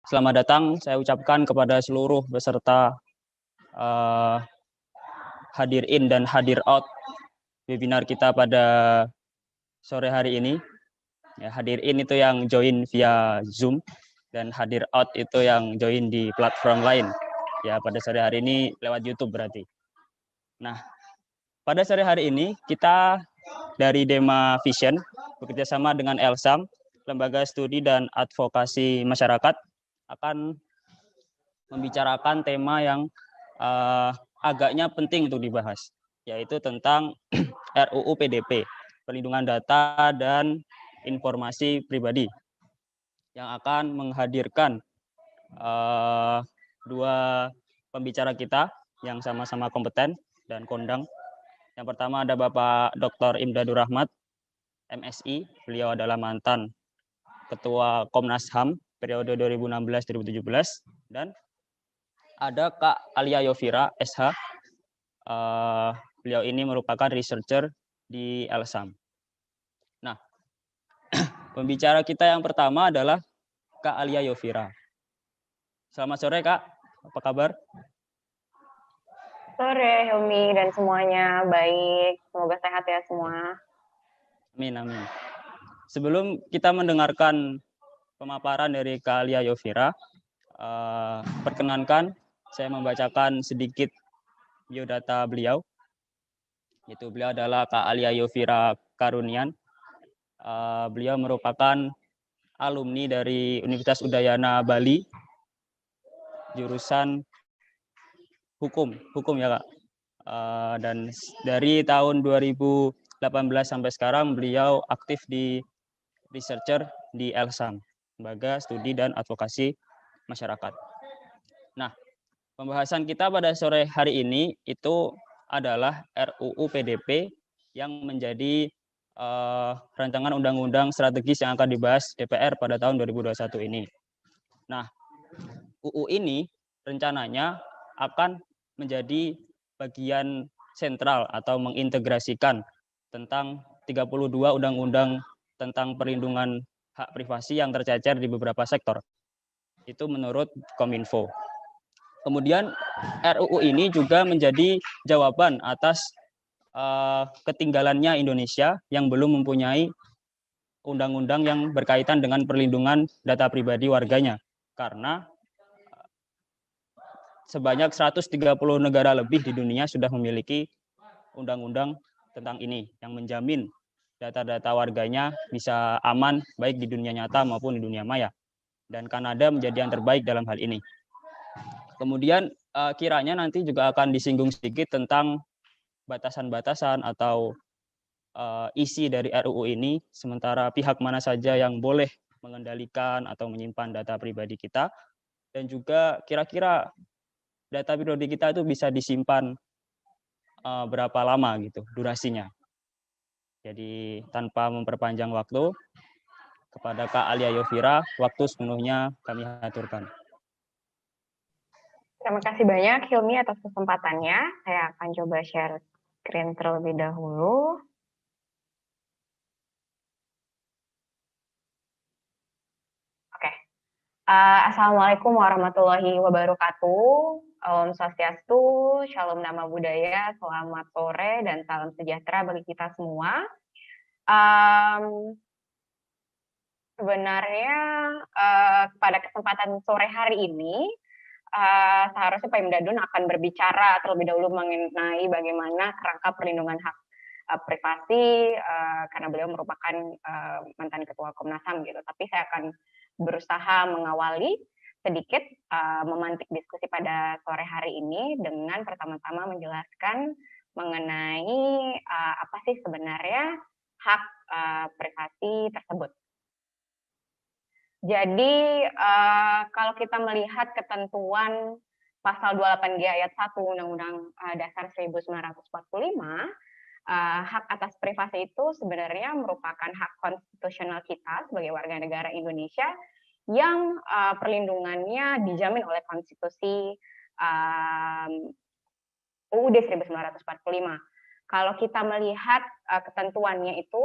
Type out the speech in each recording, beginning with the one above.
Selamat datang saya ucapkan kepada seluruh peserta hadir in dan hadir out webinar kita pada sore hari ini. Ya, hadir in itu yang join via Zoom dan hadir out itu yang join di platform lain. Ya, pada sore hari ini lewat YouTube berarti. Nah, pada sore hari ini kita dari Dema Vision bekerjasama dengan Elsam, Lembaga Studi dan Advokasi Masyarakat, akan membicarakan tema yang agaknya penting untuk dibahas, yaitu tentang RUU PDP, Perlindungan Data dan Informasi Pribadi, yang akan menghadirkan dua pembicara kita yang sama-sama kompeten dan kondang. Yang pertama ada Bapak Dr. Imdadur Rahmat, MSI. Beliau adalah mantan Ketua Komnas HAM periode 2016-2017. Dan ada Kak Alia Yovira, SH. Beliau ini merupakan researcher di Elsam. Nah, pembicara kita yang pertama adalah Kak Alia Yovira. Selamat sore, Kak. Apa kabar? Sore, Hilmi dan semuanya. Baik, semoga sehat ya semua. Amin, amin. Sebelum kita mendengarkan pemaparan dari Kak Alia Yovira, perkenankan saya membacakan sedikit biodata beliau. Itu beliau adalah Kak Alia Yovira Karunian. Beliau merupakan alumni dari Universitas Udayana Bali, jurusan hukum ya Kak. Dan dari tahun 2018 sampai sekarang beliau aktif di researcher di Elsam, Lembaga Studi dan Advokasi Masyarakat. Nah, pembahasan kita pada sore hari ini itu adalah RUU PDP yang menjadi rancangan undang-undang strategis yang akan dibahas DPR pada tahun 2021 ini. Nah, UU ini rencananya akan menjadi bagian sentral atau mengintegrasikan tentang 32 undang-undang tentang perlindungan hak privasi yang tercecer di beberapa sektor. Itu menurut Kominfo. Kemudian RUU ini juga menjadi jawaban atas ketinggalannya Indonesia yang belum mempunyai undang-undang yang berkaitan dengan perlindungan data pribadi warganya. Karena sebanyak 130 negara lebih di dunia sudah memiliki undang-undang tentang ini yang menjamin data-data warganya bisa aman baik di dunia nyata maupun di dunia maya. Dan Kanada menjadi yang terbaik dalam hal ini. Kemudian kiranya nanti juga akan disinggung sedikit tentang batasan-batasan atau isi dari RUU ini, sementara pihak mana saja yang boleh mengendalikan atau menyimpan data pribadi kita, dan juga kira-kira data pribadi kita itu bisa disimpan berapa lama gitu durasinya. Jadi tanpa memperpanjang waktu, kepada Kak Alia Yovira, waktu sepenuhnya kami aturkan. Terima kasih banyak Hilmi atas kesempatannya. Saya akan coba share screen terlebih dahulu. Oke. Assalamualaikum warahmatullahi wabarakatuh. Om Swastiastu, Shalom Nama Budaya, selamat sore dan salam sejahtera bagi kita semua. Sebenarnya pada kesempatan sore hari ini seharusnya Pak Imdadun akan berbicara terlebih dahulu mengenai bagaimana kerangka perlindungan hak privasi karena beliau merupakan mantan ketua Komnas HAM gitu. Tapi saya akan berusaha mengawali sedikit memantik diskusi pada sore hari ini dengan pertama-tama menjelaskan mengenai apa sih sebenarnya hak privasi tersebut. Jadi kalau kita melihat ketentuan pasal 28G ayat 1 Undang-Undang Dasar 1945, hak atas privasi itu sebenarnya merupakan hak konstitusional kita sebagai warga negara Indonesia yang perlindungannya dijamin oleh konstitusi UUD 1945. Kalau kita melihat ketentuannya itu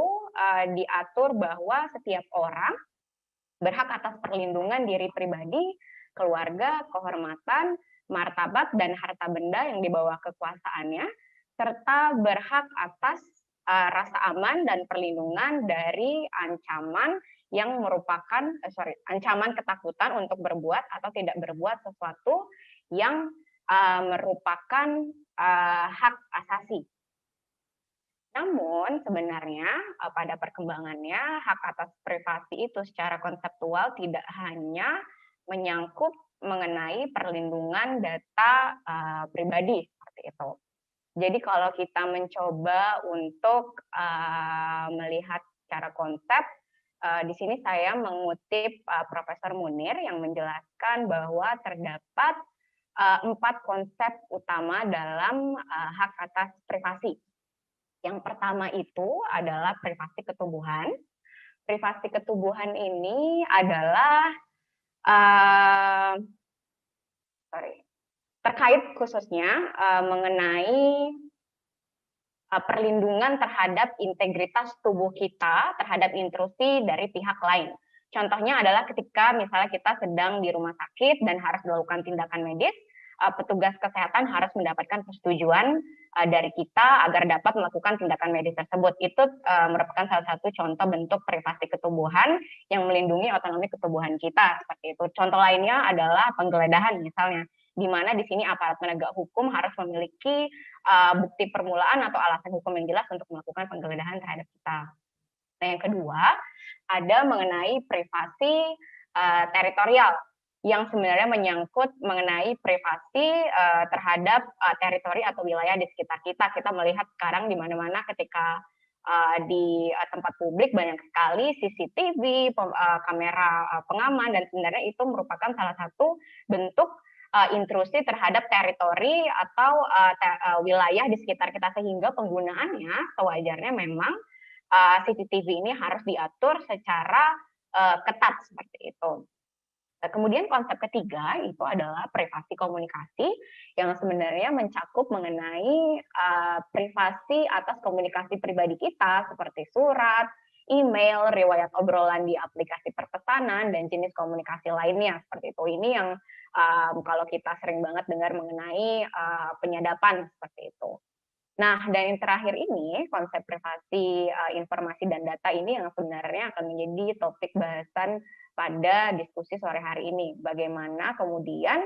diatur bahwa setiap orang berhak atas perlindungan diri pribadi keluarga, kehormatan, martabat, dan harta benda yang di bawah kekuasaannya, serta berhak atas rasa aman dan perlindungan dari ancaman yang merupakan ancaman ketakutan untuk berbuat atau tidak berbuat sesuatu yang merupakan hak asasi. Namun sebenarnya pada perkembangannya hak atas privasi itu secara konseptual tidak hanya menyangkut mengenai perlindungan data pribadi seperti itu. Jadi kalau kita mencoba untuk melihat secara konsep, di sini saya mengutip Profesor Munir yang menjelaskan bahwa terdapat 4 konsep utama dalam hak atas privasi. Yang pertama itu adalah privasi ketubuhan. Privasi ketubuhan ini adalah terkait khususnya mengenai perlindungan terhadap integritas tubuh kita terhadap intrusi dari pihak lain. Contohnya adalah ketika misalnya kita sedang di rumah sakit dan harus melakukan tindakan medis, petugas kesehatan harus mendapatkan persetujuan dari kita agar dapat melakukan tindakan medis tersebut. Itu merupakan salah satu contoh bentuk privasi ketubuhan yang melindungi otonomi ketubuhan kita. Seperti itu. Contoh lainnya adalah penggeledahan misalnya, di mana di sini aparat penegak hukum harus memiliki bukti permulaan atau alasan hukum yang jelas untuk melakukan penggeledahan terhadap kita. Nah, yang kedua, ada mengenai privasi teritorial yang sebenarnya menyangkut mengenai privasi terhadap teritori atau wilayah di sekitar kita. Kita melihat sekarang di mana-mana ketika di tempat publik banyak sekali CCTV, kamera pengaman, dan sebenarnya itu merupakan salah satu bentuk intrusi terhadap teritori atau wilayah di sekitar kita, sehingga penggunaannya sewajarnya memang CCTV ini harus diatur secara ketat seperti itu. Kemudian konsep ketiga itu adalah privasi komunikasi yang sebenarnya mencakup mengenai privasi atas komunikasi pribadi kita seperti surat, email, riwayat obrolan di aplikasi perpesanan, dan jenis komunikasi lainnya seperti itu. Ini yang kalau kita sering banget dengar mengenai penyadapan seperti itu. Nah, dan yang terakhir ini, konsep privasi informasi dan data ini yang sebenarnya akan menjadi topik bahasan pada diskusi sore hari ini. Bagaimana kemudian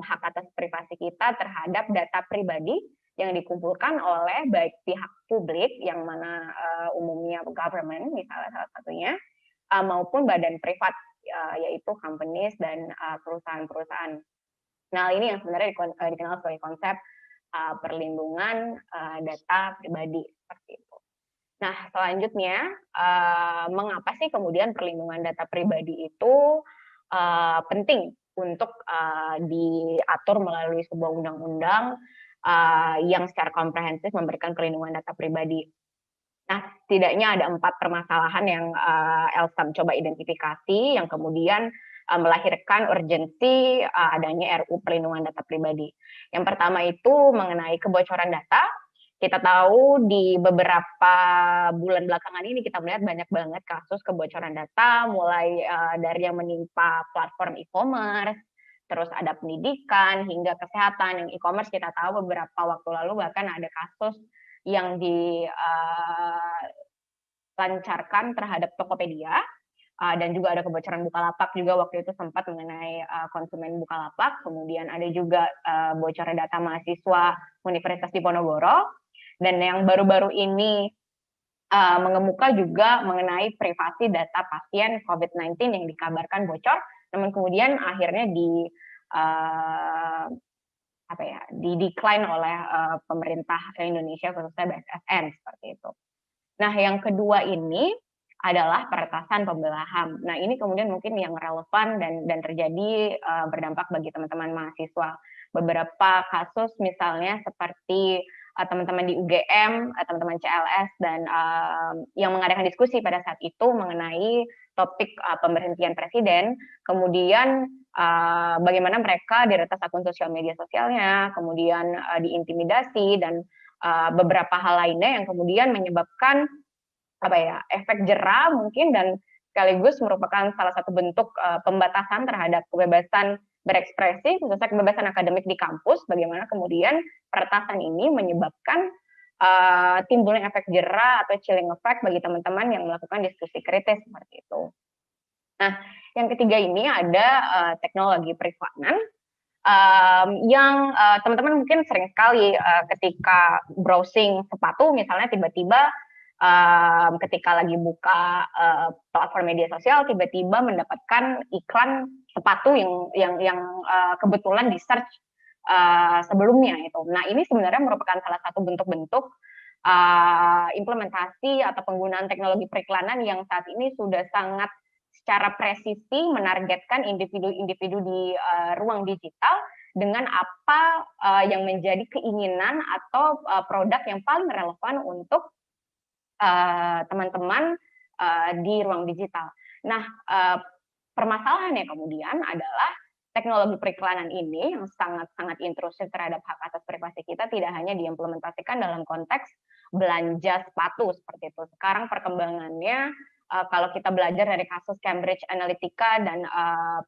hak atas privasi kita terhadap data pribadi yang dikumpulkan oleh baik pihak publik, yang mana umumnya government misalnya salah satunya, maupun badan privat, yaitu companies dan perusahaan-perusahaan. Nah, ini yang sebenarnya dikenal sebagai konsep perlindungan data pribadi seperti itu. Nah, selanjutnya, mengapa sih kemudian perlindungan data pribadi itu penting untuk diatur melalui sebuah undang-undang yang secara komprehensif memberikan perlindungan data pribadi? Nah, setidaknya ada 4 permasalahan yang Elsam coba identifikasi yang kemudian melahirkan urgensi adanya RUU perlindungan data pribadi. Yang pertama itu mengenai kebocoran data. Kita tahu di beberapa bulan belakangan ini kita melihat banyak banget kasus kebocoran data, mulai dari yang menimpa platform e-commerce, terus ada pendidikan, hingga kesehatan. Yang e-commerce kita tahu beberapa waktu lalu bahkan ada kasus yang dilancarkan terhadap Tokopedia, dan juga ada kebocoran Bukalapak juga waktu itu sempat mengenai konsumen Bukalapak. Kemudian ada juga bocoran data mahasiswa Universitas Diponegoro. Dan yang baru-baru ini mengemuka juga mengenai privasi data pasien COVID-19 yang dikabarkan bocor, namun kemudian akhirnya di decline oleh pemerintah Indonesia, khususnya BSSN seperti itu. Nah, yang kedua ini adalah peretasan pembelahan. Nah, ini kemudian mungkin yang relevan dan terjadi berdampak bagi teman-teman mahasiswa. Beberapa kasus misalnya seperti teman-teman di UGM, teman-teman CLS, dan yang mengadakan diskusi pada saat itu mengenai topik pemberhentian presiden, kemudian bagaimana mereka diretas akun sosial media sosialnya, kemudian diintimidasi, dan beberapa hal lainnya yang kemudian menyebabkan efek jera mungkin, dan sekaligus merupakan salah satu bentuk pembatasan terhadap kebebasan berekspresi, khususnya kebebasan akademik di kampus. Bagaimana kemudian peretasan ini menyebabkan timbulnya efek jera atau chilling effect bagi teman-teman yang melakukan diskusi kritis seperti itu. Nah, yang ketiga ini ada teknologi periklanan yang teman-teman mungkin sering sekali ketika browsing sepatu misalnya tiba-tiba ketika lagi buka platform media sosial tiba-tiba mendapatkan iklan sepatu yang kebetulan di search sebelumnya itu. Nah, ini sebenarnya merupakan salah satu bentuk-bentuk implementasi atau penggunaan teknologi periklanan yang saat ini sudah sangat secara presisi menargetkan individu-individu di ruang digital dengan apa yang menjadi keinginan atau produk yang paling relevan untuk teman-teman di ruang digital. Nah, permasalahannya kemudian adalah teknologi periklanan ini yang sangat-sangat intrusif terhadap hak atas privasi kita tidak hanya diimplementasikan dalam konteks belanja sepatu seperti itu. Sekarang perkembangannya kalau kita belajar dari kasus Cambridge Analytica dan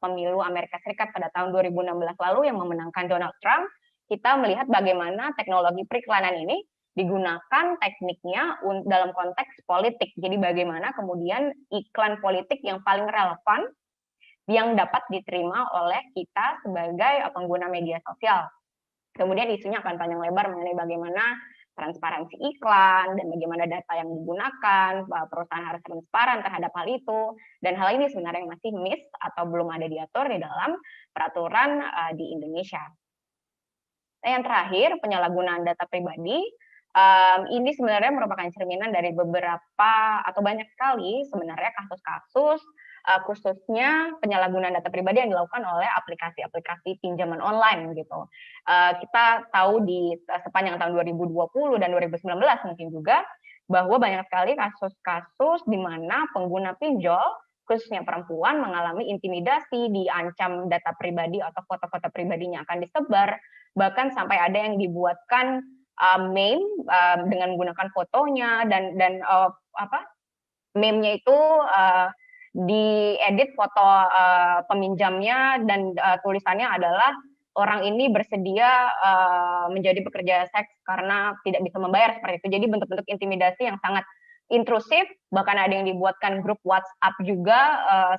pemilu Amerika Serikat pada tahun 2016 lalu yang memenangkan Donald Trump, kita melihat bagaimana teknologi periklanan ini digunakan tekniknya dalam konteks politik. Jadi bagaimana kemudian iklan politik yang paling relevan yang dapat diterima oleh kita sebagai pengguna media sosial. Kemudian isunya akan panjang lebar mengenai bagaimana transparansi iklan dan bagaimana data yang digunakan, perusahaan harus transparan terhadap hal itu, dan hal ini sebenarnya masih miss atau belum ada diatur di dalam peraturan di Indonesia. Nah, yang terakhir, penyalahgunaan data pribadi. Ini sebenarnya merupakan cerminan dari beberapa atau banyak sekali sebenarnya kasus-kasus khususnya penyalahgunaan data pribadi yang dilakukan oleh aplikasi-aplikasi pinjaman online gitu. Kita tahu di sepanjang tahun 2020 dan 2019 mungkin juga bahwa banyak sekali kasus-kasus di mana pengguna pinjol khususnya perempuan mengalami intimidasi, diancam data pribadi atau foto-foto pribadinya akan disebar, bahkan sampai ada yang dibuatkan meme dengan menggunakan fotonya dan meme-nya itu diedit foto peminjamnya dan tulisannya adalah orang ini bersedia menjadi pekerja seks karena tidak bisa membayar seperti itu. Jadi bentuk-bentuk intimidasi yang sangat intrusif, bahkan ada yang dibuatkan grup WhatsApp juga,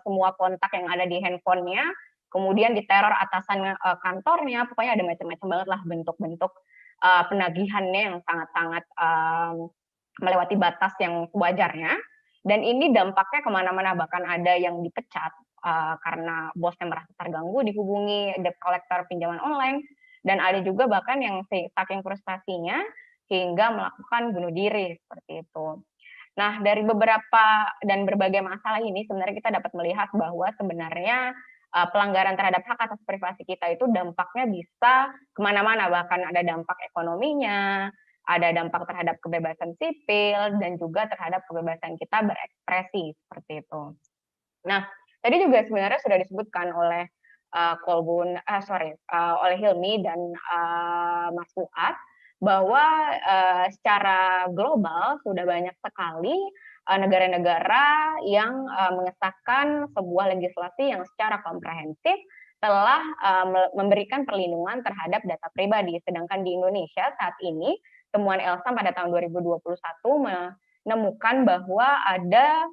semua kontak yang ada di handphonenya, kemudian diteror atasan kantornya, pokoknya ada macam-macam banget lah bentuk-bentuk penagihannya yang sangat-sangat melewati batas yang wajarnya. Dan ini dampaknya kemana-mana, bahkan ada yang dipecat karena bosnya merasa terganggu dihubungi debt collector pinjaman online, dan ada juga bahkan yang saking frustasinya hingga melakukan bunuh diri seperti itu. Nah, dari beberapa dan berbagai masalah ini sebenarnya kita dapat melihat bahwa sebenarnya pelanggaran terhadap hak atas privasi kita itu dampaknya bisa kemana-mana, bahkan ada dampak ekonominya, ada dampak terhadap kebebasan sipil, dan juga terhadap kebebasan kita berekspresi, seperti itu. Nah, tadi juga sebenarnya sudah disebutkan oleh oleh Hilmi dan Mas Fuad, bahwa secara global sudah banyak sekali negara-negara yang mengesahkan sebuah legislasi yang secara komprehensif telah memberikan perlindungan terhadap data pribadi. Sedangkan di Indonesia saat ini, temuan Elsam pada tahun 2021 menemukan bahwa ada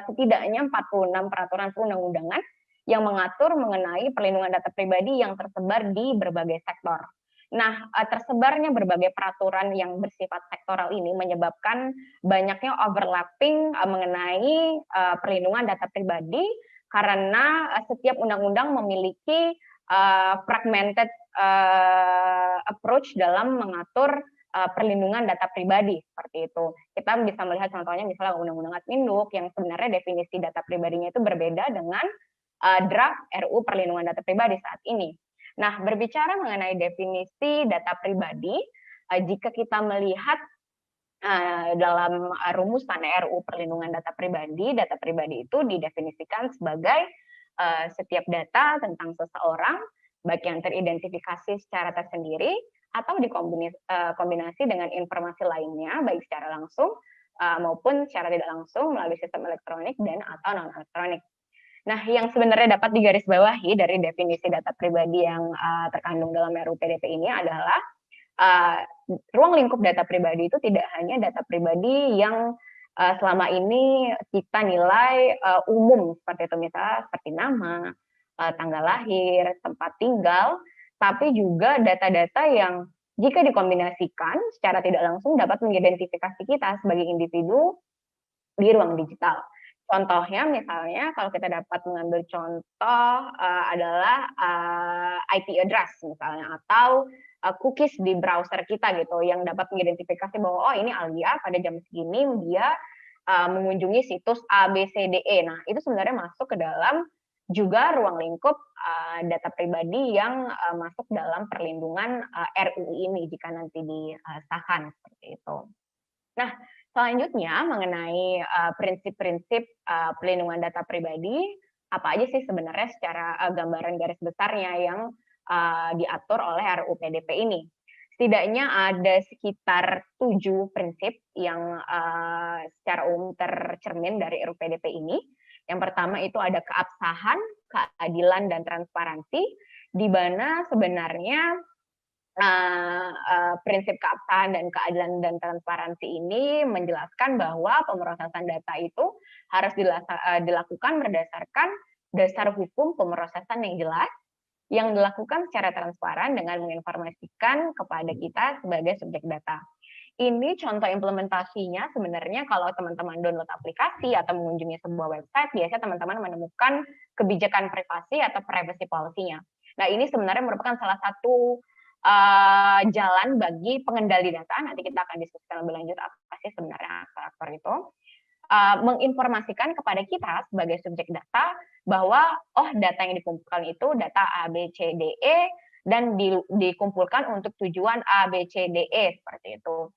setidaknya 46 peraturan perundang-undangan yang mengatur mengenai perlindungan data pribadi yang tersebar di berbagai sektor. Nah, tersebarnya berbagai peraturan yang bersifat sektoral ini menyebabkan banyaknya overlapping mengenai perlindungan data pribadi karena setiap undang-undang memiliki fragmented approach dalam mengatur perlindungan data pribadi seperti itu. Kita bisa melihat contohnya misalnya Undang-Undang Adminuk yang sebenarnya definisi data pribadinya itu berbeda dengan draft RUU Perlindungan Data Pribadi saat ini. Nah, berbicara mengenai definisi data pribadi, jika kita melihat dalam rumusan RUU Perlindungan Data pribadi itu didefinisikan sebagai setiap data tentang seseorang, baik yang teridentifikasi secara tersendiri atau dikombinasi dengan informasi lainnya, baik secara langsung maupun secara tidak langsung melalui sistem elektronik dan atau non elektronik. Nah, yang sebenarnya dapat digarisbawahi dari definisi data pribadi yang terkandung dalam RUU PDP ini adalah ruang lingkup data pribadi itu tidak hanya data pribadi yang selama ini kita nilai umum seperti itu, misalnya seperti nama, tanggal lahir, tempat tinggal, tapi juga data-data yang jika dikombinasikan secara tidak langsung dapat mengidentifikasi kita sebagai individu di ruang digital. Contohnya misalnya kalau kita dapat mengambil contoh adalah IP address misalnya, atau cookies di browser kita gitu yang dapat mengidentifikasi bahwa oh ini Alia pada jam segini dia mengunjungi situs A, B, C, D, E. Nah, itu sebenarnya masuk ke dalam juga ruang lingkup data pribadi yang masuk dalam perlindungan RUU ini jika nanti disahkan seperti itu. Nah, selanjutnya mengenai prinsip-prinsip pelindungan data pribadi, apa aja sih sebenarnya secara gambaran garis besarnya yang diatur oleh RUU PDP ini. Setidaknya ada sekitar 7 prinsip yang secara umum tercermin dari RUU PDP ini. Yang pertama itu ada keabsahan, keadilan, dan transparansi, di mana sebenarnya prinsip keabsahan dan keadilan dan transparansi ini menjelaskan bahwa pemrosesan data itu harus dilakukan berdasarkan dasar hukum pemrosesan yang jelas, yang dilakukan secara transparan dengan menginformasikan kepada kita sebagai subjek data. Ini contoh implementasinya sebenarnya kalau teman-teman download aplikasi atau mengunjungi sebuah website, biasanya teman-teman menemukan kebijakan privasi atau privacy policy-nya. Nah, ini sebenarnya merupakan salah satu jalan bagi pengendali data. Nanti kita akan diskusikan lebih lanjut apa sih sebenarnya aktor itu. Menginformasikan kepada kita sebagai subjek data bahwa oh data yang dikumpulkan itu data A, B, C, D, E dan dikumpulkan untuk tujuan A, B, C, D, E seperti itu.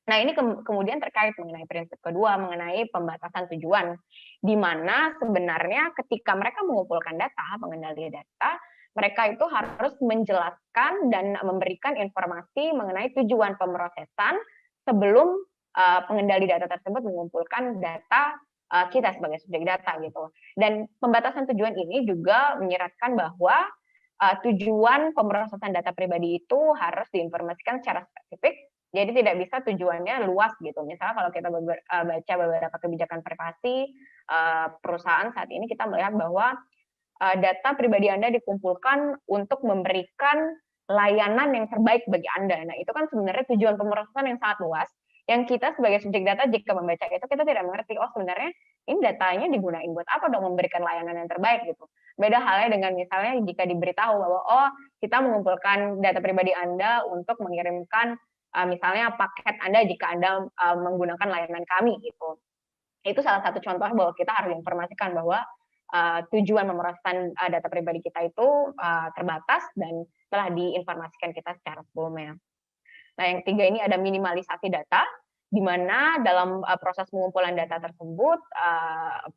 Nah, ini kemudian terkait mengenai prinsip kedua mengenai pembatasan tujuan, di mana sebenarnya ketika mereka mengumpulkan data, mengendali data, mereka itu harus menjelaskan dan memberikan informasi mengenai tujuan pemrosesan sebelum pengendali data tersebut mengumpulkan data kita sebagai subjek data gitu. Dan pembatasan tujuan ini juga menyeratkan bahwa tujuan pemrosesan data pribadi itu harus diinformasikan secara spesifik. Jadi tidak bisa tujuannya luas gitu. Misalnya kalau kita baca beberapa kebijakan privasi perusahaan saat ini, kita melihat bahwa data pribadi Anda dikumpulkan untuk memberikan layanan yang terbaik bagi Anda. Nah, itu kan sebenarnya tujuan pemrosesan yang sangat luas, yang kita sebagai subjek data jika membaca itu, kita tidak mengerti, oh sebenarnya ini datanya digunain buat apa dong memberikan layanan yang terbaik gitu. Beda halnya dengan misalnya jika diberitahu bahwa, oh kita mengumpulkan data pribadi Anda untuk mengirimkan misalnya paket Anda jika Anda menggunakan layanan kami gitu. Itu salah satu contoh bahwa kita harus informasikan bahwa tujuan pemrosesan data pribadi kita itu terbatas dan telah diinformasikan kita secara sebelumnya. Nah, yang ketiga ini ada minimalisasi data, di mana dalam proses pengumpulan data tersebut,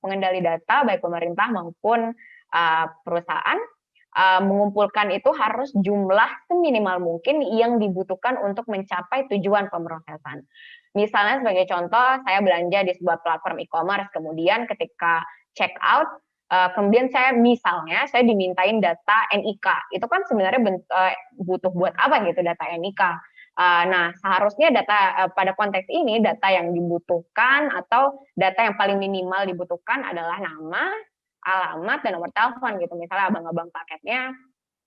pengendali data baik pemerintah maupun perusahaan mengumpulkan itu harus jumlah seminimal mungkin yang dibutuhkan untuk mencapai tujuan pemrosesan. Misalnya sebagai contoh, saya belanja di sebuah platform e-commerce, kemudian ketika check out, kemudian saya dimintain data NIK. Itu kan sebenarnya butuh buat apa gitu data NIK. Nah, seharusnya data pada konteks ini data yang dibutuhkan atau data yang paling minimal dibutuhkan adalah nama, alamat, dan nomor telepon gitu. Misalnya abang-abang paketnya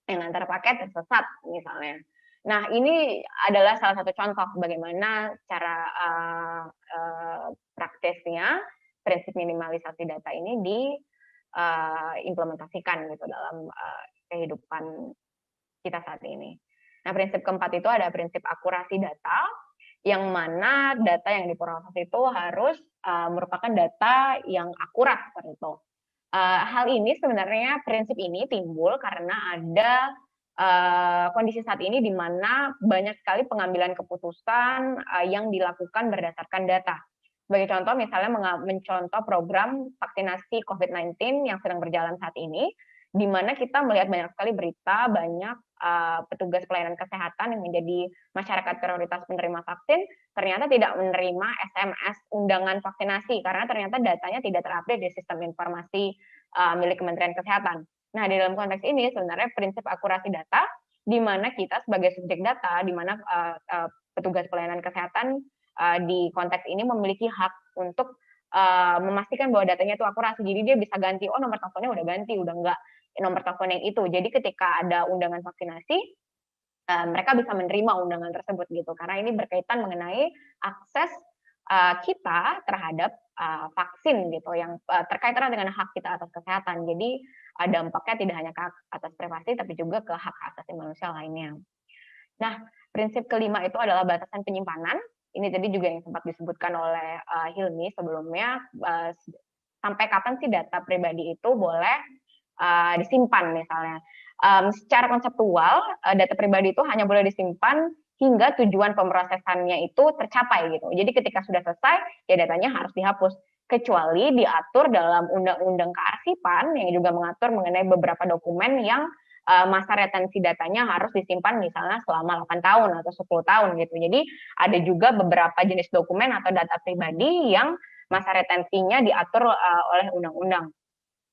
yang antar paket tersesat misalnya. Nah, ini adalah salah satu contoh bagaimana cara praktisnya prinsip minimalisasi data ini diimplementasikan gitu dalam kehidupan kita saat ini. Nah, prinsip keempat itu ada prinsip akurasi data, yang mana data yang diproses itu harus merupakan data yang akurat seperti itu. Hal ini sebenarnya prinsip ini timbul karena ada kondisi saat ini di mana banyak sekali pengambilan keputusan yang dilakukan berdasarkan data. Sebagai contoh, misalnya mencontoh program vaksinasi COVID-19 yang sedang berjalan saat ini, di mana kita melihat banyak sekali berita, banyak petugas pelayanan kesehatan yang menjadi masyarakat prioritas penerima vaksin, ternyata tidak menerima SMS undangan vaksinasi, karena ternyata datanya tidak terupdate di sistem informasi milik Kementerian Kesehatan. Nah, di dalam konteks ini sebenarnya prinsip akurasi data, di mana kita sebagai subjek data, di mana petugas pelayanan kesehatan di konteks ini memiliki hak untuk memastikan bahwa datanya itu akurasi. Jadi dia bisa ganti, oh nomor teleponnya udah ganti, udah enggak nomor telepon yang itu. Jadi ketika ada undangan vaksinasi, mereka bisa menerima undangan tersebut gitu. Karena ini berkaitan mengenai akses kita terhadap vaksin gitu, yang terkait dengan hak kita atas kesehatan. Jadi dampaknya tidak hanya ke hak atas privasi, tapi juga ke hak asasi manusia lainnya. Nah, prinsip kelima itu adalah batasan penyimpanan. Ini tadi juga yang sempat disebutkan oleh Hilmi sebelumnya, sampai kapan sih data pribadi itu boleh disimpan misalnya. Secara konseptual, data pribadi itu hanya boleh disimpan hingga tujuan pemrosesannya itu tercapai gitu. Jadi ketika sudah selesai, ya datanya harus dihapus. Kecuali diatur dalam Undang-Undang Kearsipan yang juga mengatur mengenai beberapa dokumen yang masa retensi datanya harus disimpan misalnya selama 8 tahun atau 10 tahun gitu. Jadi ada juga beberapa jenis dokumen atau data pribadi yang masa retensinya diatur oleh undang-undang.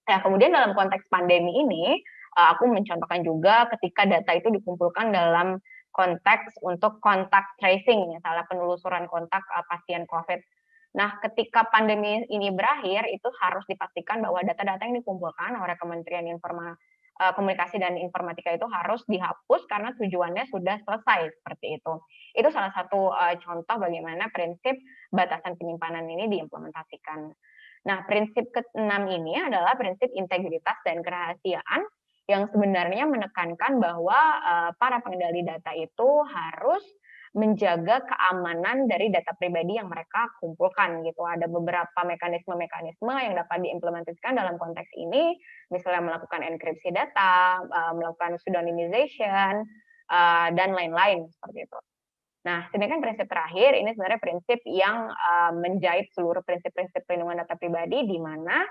Nah, kemudian dalam konteks pandemi ini, aku mencontohkan juga ketika data itu dikumpulkan dalam konteks untuk kontak tracing, misalnya penelusuran kontak pasien COVID. Nah, ketika pandemi ini berakhir, itu harus dipastikan bahwa data-data yang dikumpulkan oleh Kementerian Komunikasi dan Informatika itu harus dihapus karena tujuannya sudah selesai, seperti itu. Itu salah satu contoh bagaimana prinsip batasan penyimpanan ini diimplementasikan. Nah, prinsip ke-6 ini adalah prinsip integritas dan kerahasiaan yang sebenarnya menekankan bahwa para pengendali data itu harus menjaga keamanan dari data pribadi yang mereka kumpulkan gitu. Ada beberapa mekanisme-mekanisme yang dapat diimplementasikan dalam konteks ini, misalnya melakukan enkripsi data, melakukan pseudonymization, dan lain-lain seperti itu. Nah, sedangkan prinsip terakhir ini sebenarnya prinsip yang menjahit seluruh prinsip-prinsip perlindungan data pribadi, di mana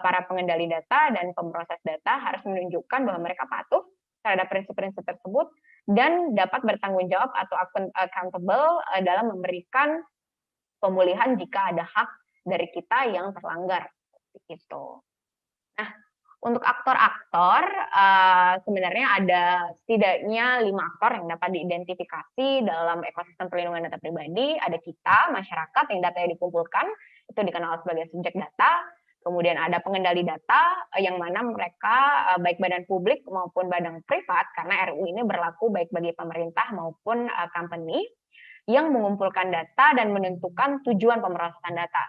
para pengendali data dan pemroses data harus menunjukkan bahwa mereka patuh terhadap prinsip-prinsip tersebut dan dapat bertanggung jawab atau accountable dalam memberikan pemulihan jika ada hak dari kita yang terlanggar. Gitu. Nah, untuk aktor-aktor, sebenarnya ada setidaknya 5 aktor yang dapat diidentifikasi dalam ekosistem perlindungan data pribadi. Ada kita, masyarakat yang datanya dikumpulkan, itu dikenal sebagai subjek data. Kemudian ada pengendali data, yang mana mereka baik badan publik maupun badan privat, karena RUU ini berlaku baik bagi pemerintah maupun company, yang mengumpulkan data dan menentukan tujuan pemrosesan data.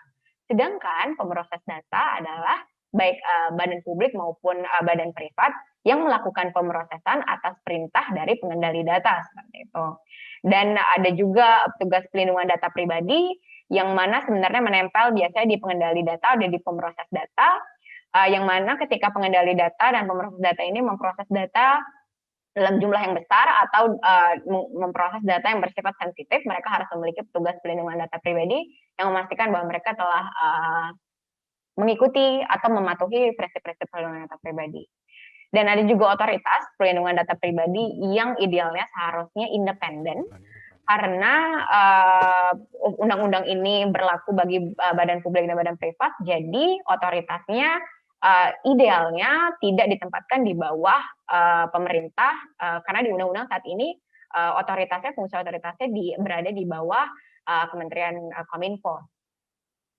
Sedangkan pemroses data adalah baik badan publik maupun badan privat yang melakukan pemrosesan atas perintah dari pengendali data, seperti itu. Dan ada juga petugas pelindungan data pribadi yang mana sebenarnya menempel biasanya di pengendali data dan di pemroses data, yang mana ketika pengendali data dan pemroses data ini memproses data dalam jumlah yang besar atau memproses data yang bersifat sensitif, mereka harus memiliki petugas pelindungan data pribadi yang memastikan bahwa mereka telah mengikuti atau mematuhi prinsip-prinsip perlindungan data pribadi. Dan ada juga otoritas perlindungan data pribadi yang idealnya seharusnya independen, karena undang-undang ini berlaku bagi badan publik dan badan privat, jadi otoritasnya idealnya tidak ditempatkan di bawah pemerintah, karena di undang-undang saat ini fungsi otoritasnya berada di bawah Kementerian Kominfo.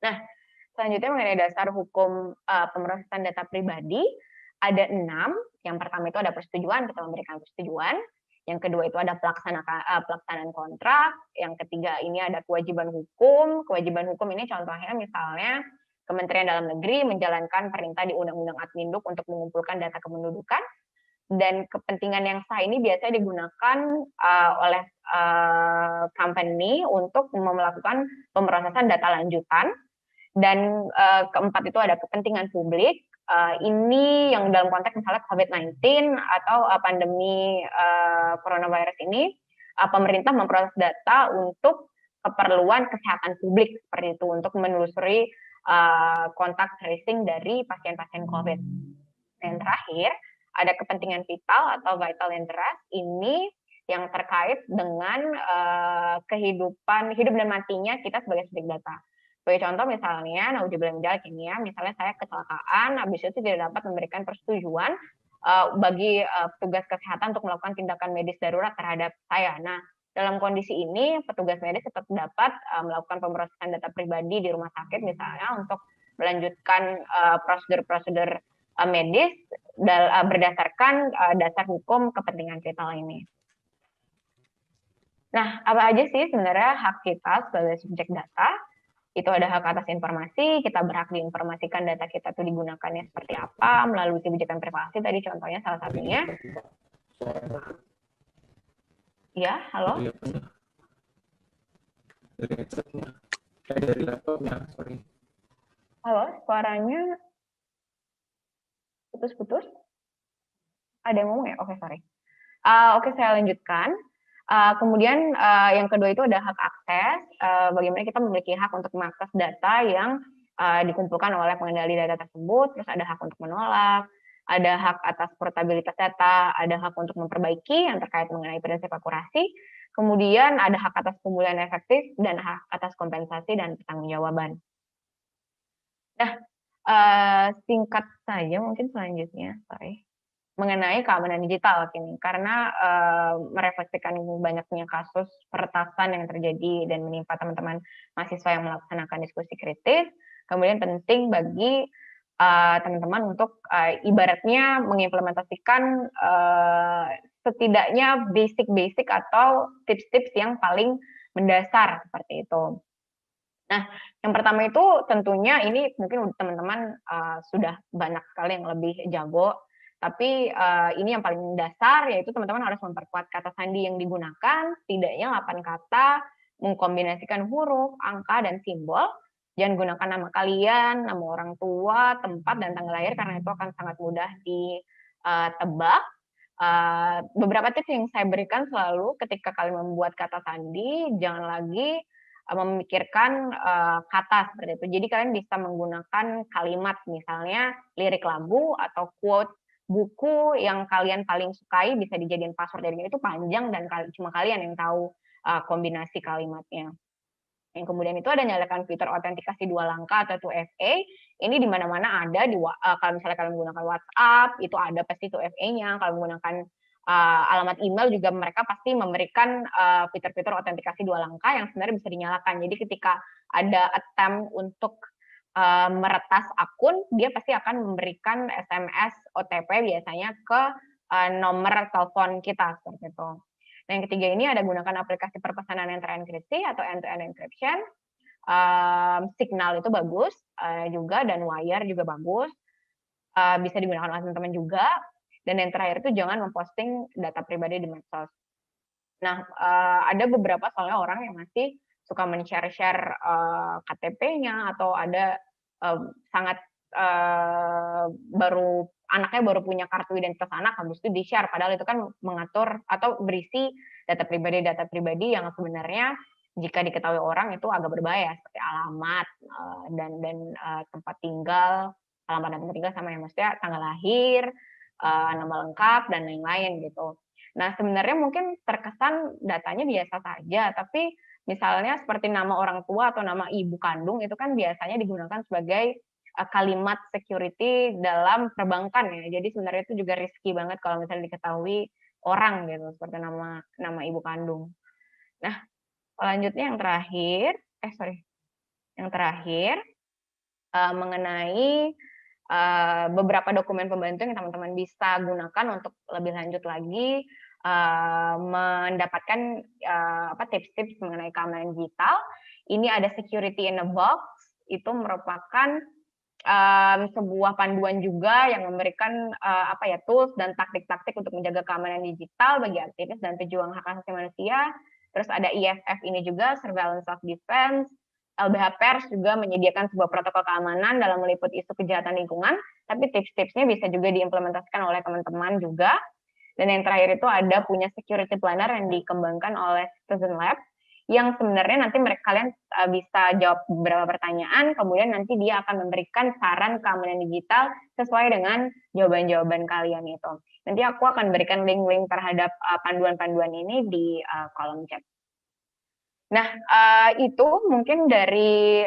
Nah, selanjutnya mengenai dasar hukum pemrosesan data pribadi, ada 6. Yang pertama itu ada persetujuan, kita memberikan persetujuan. Yang kedua itu ada pelaksanaan kontrak. Yang ketiga ini ada kewajiban hukum. Kewajiban hukum ini contohnya misalnya Kementerian Dalam Negeri menjalankan perintah di Undang-Undang Adminduk untuk mengumpulkan data kependudukan. Dan kepentingan yang sah ini biasanya digunakan oleh company untuk melakukan pemrosesan data lanjutan. Dan keempat itu ada kepentingan publik. Ini yang dalam konteks misalnya COVID-19 atau pandemi coronavirus ini, pemerintah memproses data untuk keperluan kesehatan publik seperti itu, untuk menelusuri kontak tracing dari pasien-pasien COVID. Dan terakhir ada kepentingan vital atau vital interest, ini yang terkait dengan kehidupan hidup dan matinya kita sebagai subjek data. Sebagai contoh misalnya, naudzubillah min dzalik ini ya, misalnya saya kecelakaan, habis itu tidak dapat memberikan persetujuan bagi petugas kesehatan untuk melakukan tindakan medis darurat terhadap saya. Nah, dalam kondisi ini, petugas medis tetap dapat melakukan pemrosesan data pribadi di rumah sakit misalnya untuk melanjutkan prosedur-prosedur medis berdasarkan dasar hukum kepentingan vital ini. Nah, apa aja sih sebenarnya hak kita sebagai subjek data? Itu ada hak atas informasi, kita berhak diinformasikan data kita itu digunakannya seperti apa, melalui kebijakan privasi tadi contohnya salah satunya. Ya, halo? Dari laptopnya, sorry. Halo, suaranya putus-putus? Ada yang ngomong ya? Oke, sorry. Oke, saya lanjutkan. Kemudian yang kedua itu ada hak akses, bagaimana kita memiliki hak untuk mengakses data yang dikumpulkan oleh pengendali data tersebut, terus ada hak untuk menolak, ada hak atas portabilitas data, ada hak untuk memperbaiki yang terkait mengenai prinsip akurasi, kemudian ada hak atas pemulihan efektif, dan hak atas kompensasi dan pertanggungjawaban. Nah, singkat saja mungkin selanjutnya, sorry, mengenai keamanan digital kini, karena merefleksikan banyaknya kasus peretasan yang terjadi dan menimpa teman-teman mahasiswa yang melaksanakan diskusi kritis, kemudian penting bagi teman-teman untuk ibaratnya mengimplementasikan setidaknya basic-basic atau tips-tips yang paling mendasar seperti itu. Nah, yang pertama itu tentunya ini mungkin teman-teman sudah banyak sekali yang lebih jago, tapi ini yang paling dasar, yaitu teman-teman harus memperkuat kata sandi yang digunakan, setidaknya 8 kata, mengkombinasikan huruf, angka, dan simbol. Jangan gunakan nama kalian, nama orang tua, tempat, dan tanggal lahir, karena itu akan sangat mudah ditebak. Beberapa tips yang saya berikan selalu ketika kalian membuat kata sandi, jangan lagi memikirkan kata seperti itu. Jadi kalian bisa menggunakan kalimat, misalnya lirik lagu atau quote buku yang kalian paling sukai, bisa dijadiin password. Jadi itu panjang dan cuma kalian yang tahu kombinasi kalimatnya. Yang kemudian itu ada nyalakan fitur autentikasi 2 langkah atau 2FA. Ini di mana-mana ada, kalau misalnya kalian menggunakan WhatsApp, itu ada pasti 2FA-nya. Kalau menggunakan alamat email juga mereka pasti memberikan fitur-fitur autentikasi 2 langkah yang sebenarnya bisa dinyalakan. Jadi ketika ada attempt untuk meretas akun, dia pasti akan memberikan SMS OTP biasanya ke nomor telepon kita seperti itu. Nah, yang ketiga ini ada gunakan aplikasi perpesanan yang terenkripsi atau end-to-end encryption. Signal itu bagus juga, dan Wire juga bagus. Bisa digunakan oleh teman-teman juga. Dan yang terakhir itu jangan memposting data pribadi di medsos. Nah, ada beberapa soalnya orang yang masih suka men-share KTP-nya, atau ada sangat anaknya baru punya kartu identitas anak, habis itu di-share, padahal itu kan mengatur atau berisi data pribadi yang sebenarnya jika diketahui orang itu agak berbahaya, seperti alamat dan tempat tinggal, alamat dan tempat tinggal sama yang maksudnya tanggal lahir, nama lengkap, dan lain-lain gitu. Nah, sebenarnya mungkin terkesan datanya biasa saja, tapi misalnya seperti nama orang tua atau nama ibu kandung itu kan biasanya digunakan sebagai kalimat security dalam perbankan ya. Jadi sebenarnya itu juga risky banget kalau misalnya diketahui orang gitu, seperti nama ibu kandung. Nah, selanjutnya yang terakhir mengenai beberapa dokumen pembantu yang teman-teman bisa gunakan untuk lebih lanjut lagi mendapatkan tips-tips mengenai keamanan digital. Ini ada Security in a Box, itu merupakan sebuah panduan juga yang memberikan tools dan taktik-taktik untuk menjaga keamanan digital bagi aktivis dan pejuang hak asasi manusia. Terus ada ISF ini juga, Surveillance of Defense. LBH Pers juga menyediakan sebuah protokol keamanan dalam meliput isu kejahatan lingkungan, tapi tips-tipsnya bisa juga diimplementasikan oleh teman-teman juga. Dan yang terakhir itu ada punya security planner yang dikembangkan oleh Citizen Lab. yang sebenarnya nanti kalian bisa jawab beberapa pertanyaan, kemudian nanti dia akan memberikan saran keamanan digital sesuai dengan jawaban-jawaban kalian itu. Nanti aku akan berikan link-link terhadap panduan-panduan ini di kolom chat. Nah, itu mungkin dari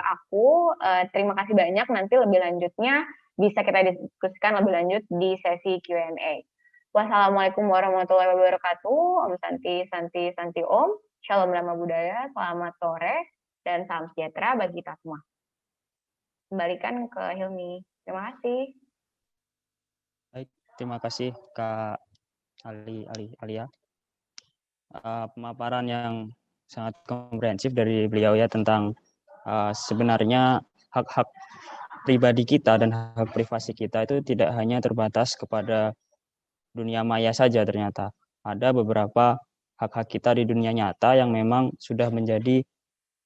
aku. Terima kasih banyak. Nanti lebih lanjutnya bisa kita diskusikan lebih lanjut di sesi Q&A. Wassalamualaikum warahmatullahi wabarakatuh. Om Santi, Santi, Santi Om. Shalom Dhamma Budaya. Selamat sore dan salam sejahtera bagi kita semua. Kembalikan ke Hilmi. Terima kasih. Baik, terima kasih Kak Alia. Pemaparan yang sangat komprehensif dari beliau ya tentang sebenarnya hak-hak pribadi kita dan hak privasi kita itu tidak hanya terbatas kepada dunia maya saja, ternyata ada beberapa hak-hak kita di dunia nyata yang memang sudah menjadi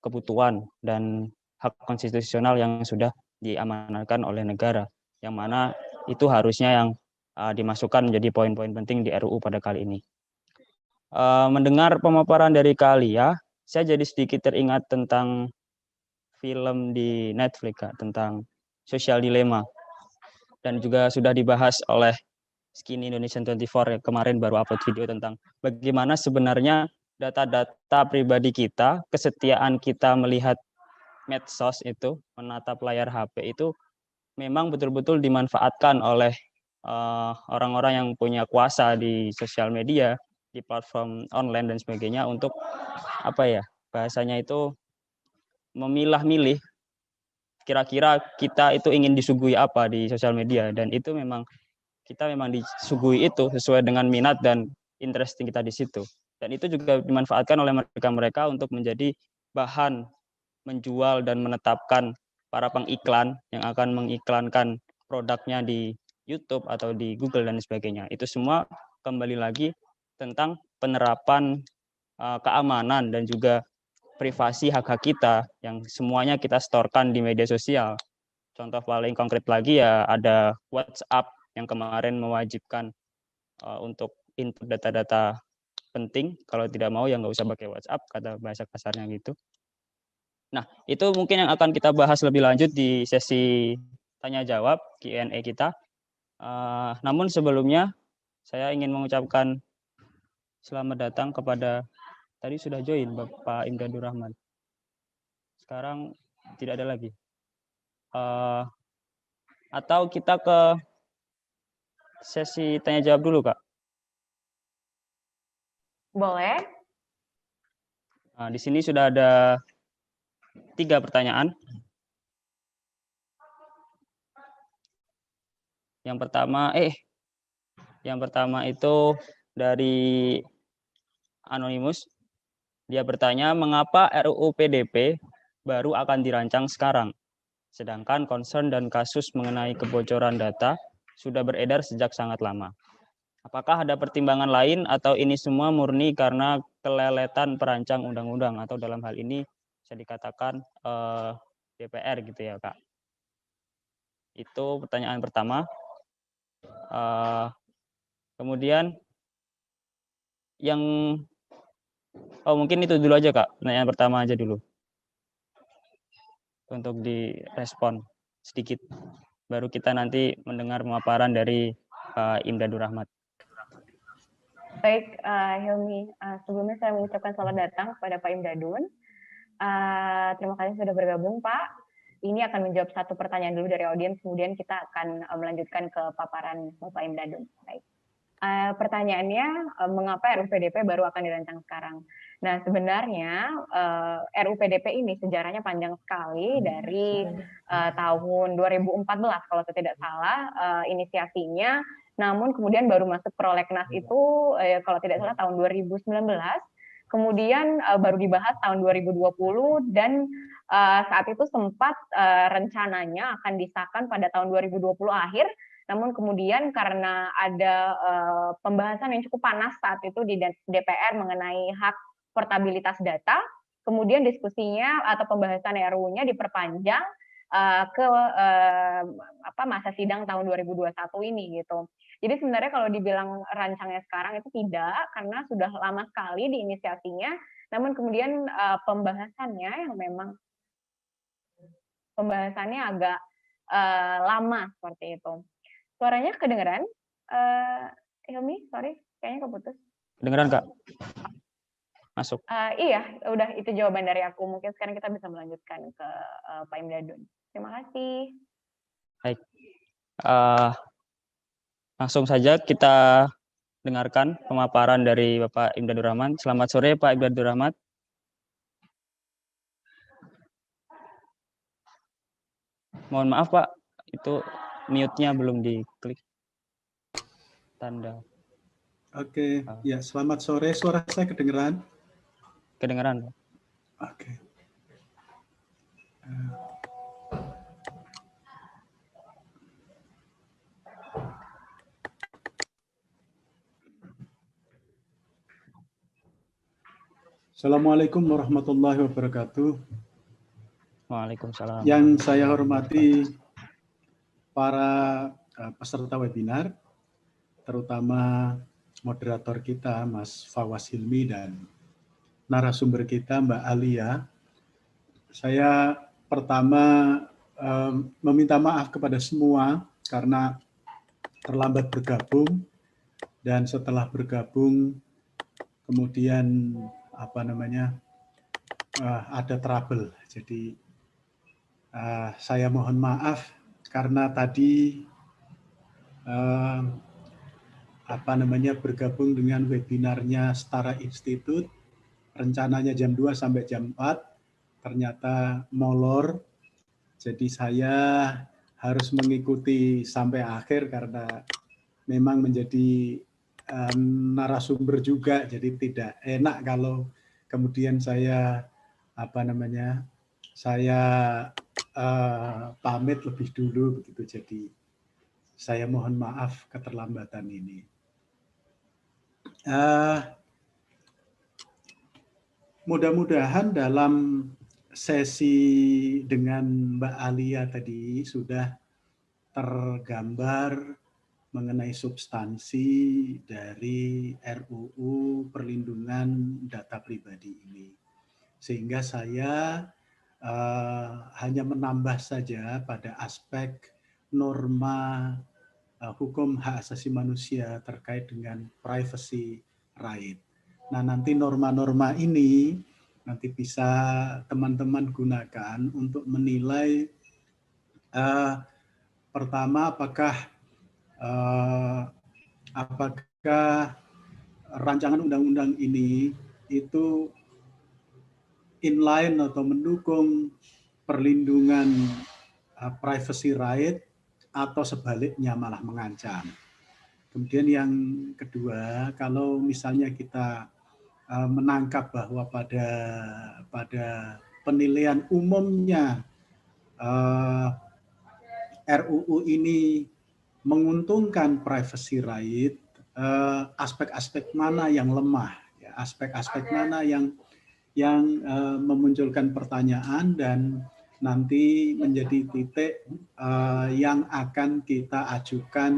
kebutuhan dan hak konstitusional yang sudah diamanatkan oleh negara, yang mana itu harusnya yang dimasukkan menjadi poin-poin penting di RUU pada kali ini. Mendengar pemaparan dari Kak Alia, saya jadi sedikit teringat tentang film di Netflix Kak, tentang Social Dilemma, dan juga sudah dibahas oleh Skinny Indonesian 24 yang kemarin baru upload video tentang bagaimana sebenarnya data-data pribadi kita, kesetiaan kita melihat medsos itu, menatap layar HP itu memang betul-betul dimanfaatkan oleh orang-orang yang punya kuasa di sosial media, di platform online dan sebagainya untuk bahasanya itu memilah-milih kira-kira kita itu ingin disuguhi apa di sosial media, dan itu memang kita memang disuguhi itu sesuai dengan minat dan interesting kita di situ, dan itu juga dimanfaatkan oleh mereka untuk menjadi bahan menjual dan menetapkan para pengiklan yang akan mengiklankan produknya di YouTube atau di Google dan sebagainya. Itu semua kembali lagi tentang penerapan keamanan dan juga privasi hak-hak kita yang semuanya kita setorkan di media sosial. Contoh paling konkret lagi ya ada WhatsApp yang kemarin mewajibkan untuk input data-data penting. Kalau tidak mau ya nggak usah pakai WhatsApp, kata bahasa kasarnya gitu. Nah, itu mungkin yang akan kita bahas lebih lanjut di sesi tanya-jawab Q&A kita. Namun sebelumnya, saya ingin mengucapkan selamat datang kepada, tadi sudah join Bapak Imdadur Rahman. Sekarang tidak ada lagi. Atau kita ke sesi tanya-jawab dulu, Kak? Boleh. Di sini sudah ada 3 pertanyaan. Yang pertama itu dari Anonymous. Dia bertanya, mengapa RUU PDP baru akan dirancang sekarang, sedangkan concern dan kasus mengenai kebocoran data sudah beredar sejak sangat lama. Apakah ada pertimbangan lain atau ini semua murni karena keleletan perancang undang-undang, atau dalam hal ini bisa dikatakan DPR gitu ya, Kak? Itu pertanyaan pertama. Kemudian mungkin itu dulu aja, Kak. Pertanyaan pertama aja dulu untuk direspon sedikit. Baru kita nanti mendengar pemaparan dari Imdadur Rahmat. Baik, Hilmi. Sebelumnya saya mengucapkan selamat datang kepada Pak Imdadun. Terima kasih sudah bergabung, Pak. Ini akan menjawab satu pertanyaan dulu dari audiens, kemudian kita akan melanjutkan ke paparan Bapak Imdadun. Baik. Pertanyaannya, mengapa RUU PDP baru akan dirancang sekarang? Nah, sebenarnya RUU PDP ini sejarahnya panjang sekali dari tahun 2014 kalau saya tidak salah inisiasinya, namun kemudian baru masuk prolegnas itu kalau tidak salah tahun 2019, kemudian baru dibahas tahun 2020 dan saat itu sempat rencananya akan disahkan pada tahun 2020 akhir. Namun kemudian karena ada pembahasan yang cukup panas saat itu di DPR mengenai hak portabilitas data, kemudian diskusinya atau pembahasan RUU-nya diperpanjang ke masa sidang tahun 2021 ini gitu. Jadi sebenarnya kalau dibilang rancangnya sekarang itu tidak, karena sudah lama sekali diinisiasinya, namun kemudian pembahasannya yang memang pembahasannya agak lama seperti itu. Suaranya kedengeran? Hilmi, sorry, kayaknya keputus. Kedengeran, Kak? Masuk. Iya, udah itu jawaban dari aku. Mungkin sekarang kita bisa melanjutkan ke Pak Imdadun. Terima kasih. Baik. Langsung saja kita dengarkan pemaparan dari Bapak Imdadur Rahman. Selamat sore, Pak Imdadur Rahman. Mohon maaf, Pak, itu mute-nya belum diklik. Tanda. Oke, ya selamat sore. Suara saya kedengeran? Kedengeran, Pak. Oke. Assalamualaikum warahmatullahi wabarakatuh. Waalaikumsalam. Yang saya hormati para peserta webinar, terutama moderator kita Mas Fawaz Hilmi dan narasumber kita Mbak Alia. Saya pertama meminta maaf kepada semua karena terlambat bergabung, dan setelah bergabung kemudian ada trouble. Jadi saya mohon maaf karena tadi bergabung dengan webinarnya Setara Institute, rencananya jam 2 sampai jam 4, ternyata molor. Jadi saya harus mengikuti sampai akhir karena memang menjadi narasumber juga, jadi tidak enak kalau kemudian saya pamit lebih dulu begitu. Jadi saya mohon maaf keterlambatan ini. Mudah-mudahan dalam sesi dengan Mbak Alia tadi sudah tergambar mengenai substansi dari RUU Perlindungan Data Pribadi ini. Sehingga saya hanya menambah saja pada aspek norma hukum hak asasi manusia terkait dengan privacy right. Nah, nanti norma-norma ini nanti bisa teman-teman gunakan untuk menilai pertama apakah rancangan undang-undang ini itu inline atau mendukung perlindungan privacy right atau sebaliknya malah mengancam. Kemudian yang kedua, kalau misalnya kita menangkap bahwa pada penilaian umumnya RUU ini menguntungkan privacy right, aspek-aspek mana yang lemah, aspek-aspek mana yang memunculkan pertanyaan dan nanti menjadi titik yang akan kita ajukan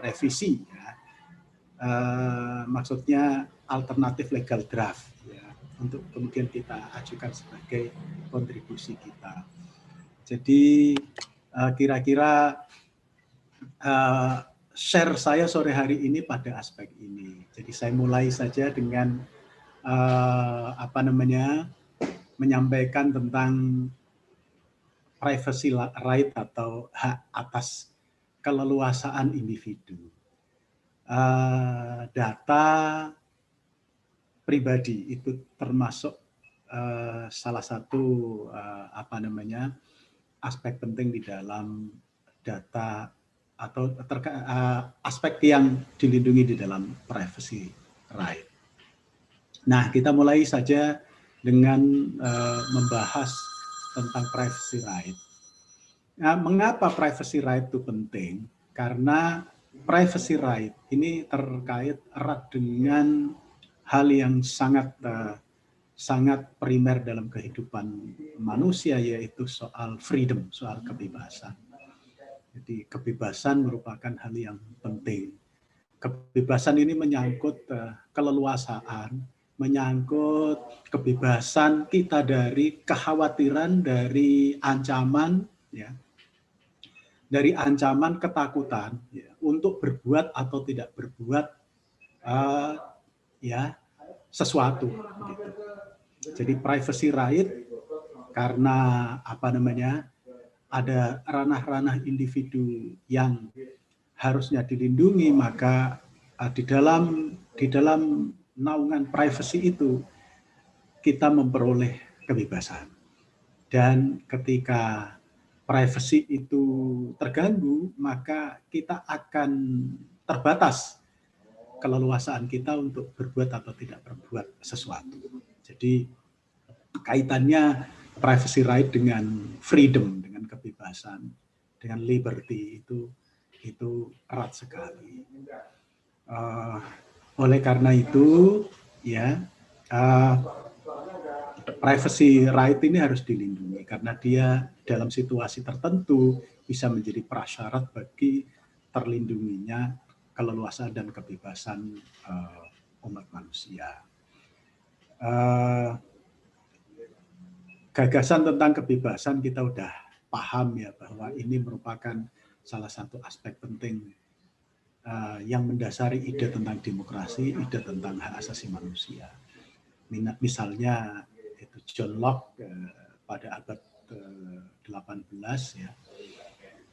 revisi, maksudnya alternatif legal draft, untuk kemudian kita ajukan sebagai kontribusi kita. Jadi kira-kira share saya sore hari ini pada aspek ini. Jadi saya mulai saja dengan menyampaikan tentang privacy right atau hak atas keleluasaan individu. Data pribadi itu termasuk salah satu aspek penting di dalam data atau aspek yang dilindungi di dalam privacy right. Nah, kita mulai saja dengan membahas tentang privacy right. Nah, mengapa privacy right itu penting? Karena privacy right ini terkait erat dengan hal yang sangat sangat primer dalam kehidupan manusia, yaitu soal freedom, soal kebebasan. Jadi kebebasan merupakan hal yang penting. Kebebasan ini menyangkut keleluasaan, menyangkut kebebasan kita dari kekhawatiran, dari ancaman, ya, dari ancaman ketakutan, ya, untuk berbuat atau tidak berbuat ya sesuatu. Gitu. Jadi privacy right karena apa namanya, ada ranah-ranah individu yang harusnya dilindungi, maka di dalam naungan privacy itu kita memperoleh kebebasan. Dan ketika privacy itu terganggu, maka kita akan terbatas keleluasaan kita untuk berbuat atau tidak berbuat sesuatu. Jadi kaitannya privacy right dengan freedom, dengan kebebasan, dengan liberty itu erat sekali. Oleh karena itu, ya, privacy right ini harus dilindungi karena dia dalam situasi tertentu bisa menjadi prasyarat bagi terlindunginya keleluasaan dan kebebasan umat manusia. Gagasan tentang kebebasan kita udah paham ya, bahwa ini merupakan salah satu aspek penting yang mendasari ide tentang demokrasi, ide tentang hak asasi manusia. Misalnya itu John Locke pada abad ke-18 ya,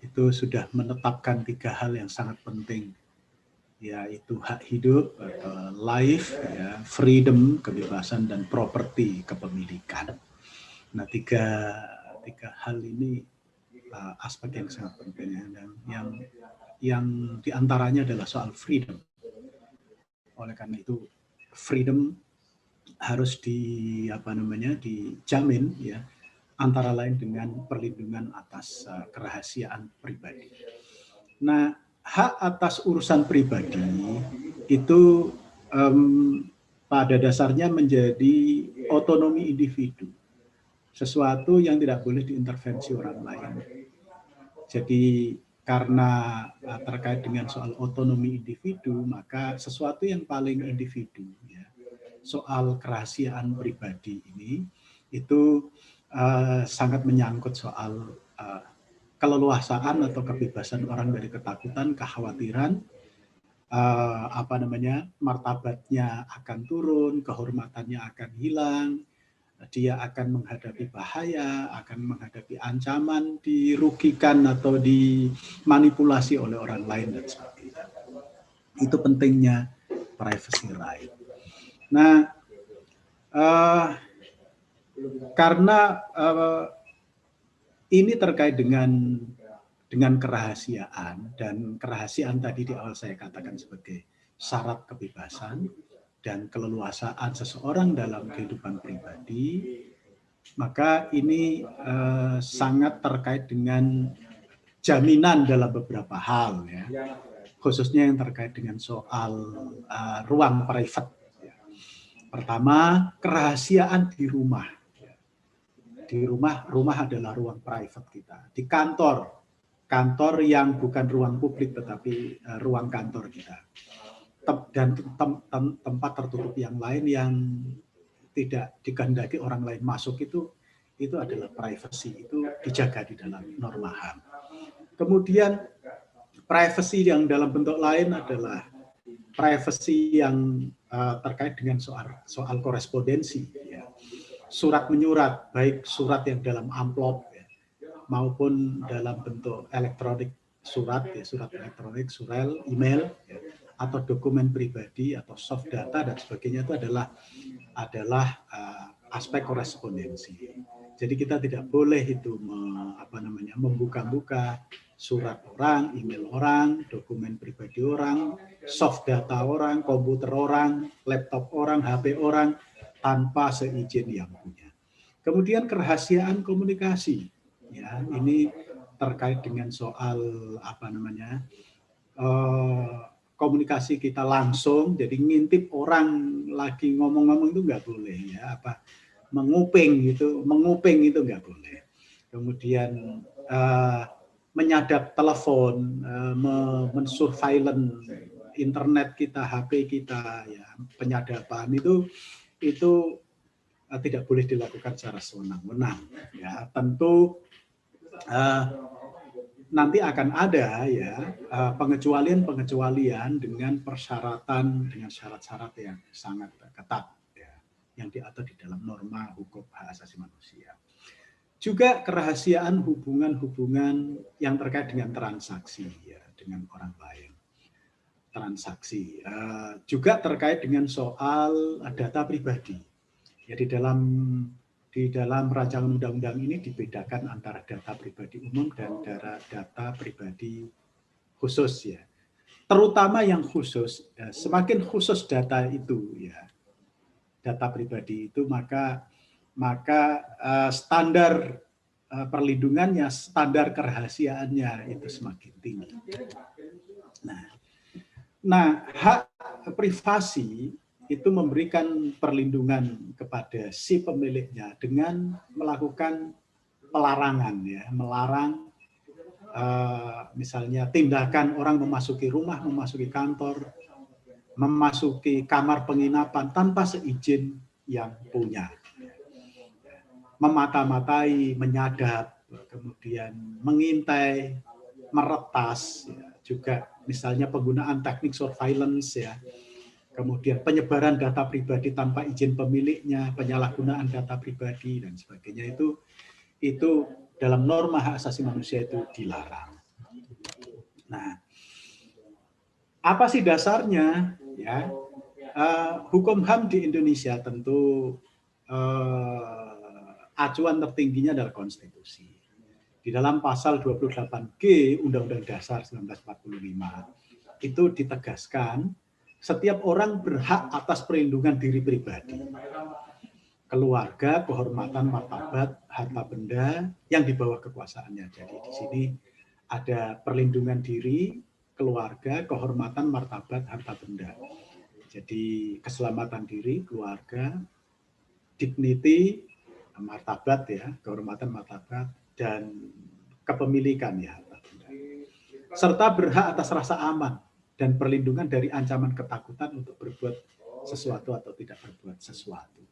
itu sudah menetapkan 3 hal yang sangat penting, yaitu hak hidup atau life, ya, freedom, kebebasan, dan property, kepemilikan. Nah, tiga hal ini aspek yang sangat penting, dan yang diantaranya adalah soal freedom. Oleh karena itu freedom harus dijamin, ya, antara lain dengan perlindungan atas kerahasiaan pribadi. Nah, hak atas urusan pribadi itu pada dasarnya menjadi otonomi individu, sesuatu yang tidak boleh diintervensi orang lain. Jadi karena terkait dengan soal otonomi individu, maka sesuatu yang paling individu, ya, soal kerahasiaan pribadi ini itu sangat menyangkut soal keleluasaan atau kebebasan orang dari ketakutan, kekhawatiran, martabatnya akan turun, kehormatannya akan hilang, dia akan menghadapi bahaya, akan menghadapi ancaman, dirugikan atau dimanipulasi oleh orang lain dan sebagainya. Itu pentingnya privacy right. Nah, karena ini terkait dengan kerahasiaan, dan kerahasiaan tadi di awal saya katakan sebagai syarat kebebasan dan keleluasaan seseorang dalam kehidupan pribadi, maka ini sangat terkait dengan jaminan dalam beberapa hal, ya, khususnya yang terkait dengan soal ruang private. Ya. Pertama, kerahasiaan di rumah. Di rumah adalah ruang private kita. Di kantor yang bukan ruang publik tetapi ruang kantor kita. Dan tempat tertutup yang lain yang tidak dikehendaki orang lain masuk, itu adalah privacy, itu dijaga di dalam norma HAM. Kemudian privacy yang dalam bentuk lain adalah privacy yang terkait dengan soal korespondensi, ya. Surat menyurat, baik surat yang dalam amplop, ya, maupun dalam bentuk elektronik, surat, ya, surat elektronik, surel, email, ya, atau dokumen pribadi atau soft data dan sebagainya, itu adalah aspek korespondensi. Jadi kita tidak boleh itu membuka-buka surat orang, email orang, dokumen pribadi orang, soft data orang, komputer orang, laptop orang, HP orang tanpa seizin yang punya. Kemudian kerahasiaan komunikasi, ya, ini terkait dengan soal komunikasi kita langsung, jadi ngintip orang lagi ngomong-ngomong itu nggak boleh ya, menguping itu nggak boleh. Kemudian menyadap telepon, mensurveillance internet kita, HP kita, ya penyadapan itu tidak boleh dilakukan secara sewenang-wenang. Ya tentu nanti akan ada ya pengecualian dengan persyaratan, dengan syarat-syarat yang sangat ketat ya, yang diatur di dalam norma hukum hak asasi manusia. Juga kerahasiaan hubungan-hubungan yang terkait dengan transaksi ya, dengan orang lain. Transaksi juga terkait dengan soal data pribadi. Ya di dalam rancangan undang-undang ini dibedakan antara data pribadi umum dan data pribadi khusus ya. Terutama yang khusus, ya, semakin khusus data itu ya, data pribadi itu maka standar perlindungannya, standar kerahasiaannya itu semakin tinggi. Nah, hak privasi itu memberikan perlindungan kepada si pemiliknya dengan melakukan pelarangan ya, melarang misalnya tindakan orang memasuki rumah, memasuki kantor, memasuki kamar penginapan tanpa seizin yang punya. Memata-matai, menyadap, kemudian mengintai, meretas, ya, juga misalnya penggunaan teknik surveillance ya. Kemudian penyebaran data pribadi tanpa izin pemiliknya, penyalahgunaan data pribadi dan sebagainya itu dalam norma hak asasi manusia itu dilarang. Nah, apa sih dasarnya? Ya, hukum HAM di Indonesia tentu acuan tertingginya adalah konstitusi. Di dalam pasal 28G Undang-Undang Dasar 1945 itu ditegaskan setiap orang berhak atas perlindungan diri pribadi, keluarga, kehormatan, martabat, harta benda yang di bawah kekuasaannya. Jadi di sini ada perlindungan diri, keluarga, kehormatan, martabat, harta benda. Jadi keselamatan diri, keluarga, dignity, martabat ya, kehormatan, martabat, dan kepemilikan ya, harta benda. Serta berhak atas rasa aman dan perlindungan dari ancaman ketakutan untuk berbuat sesuatu atau tidak berbuat sesuatu.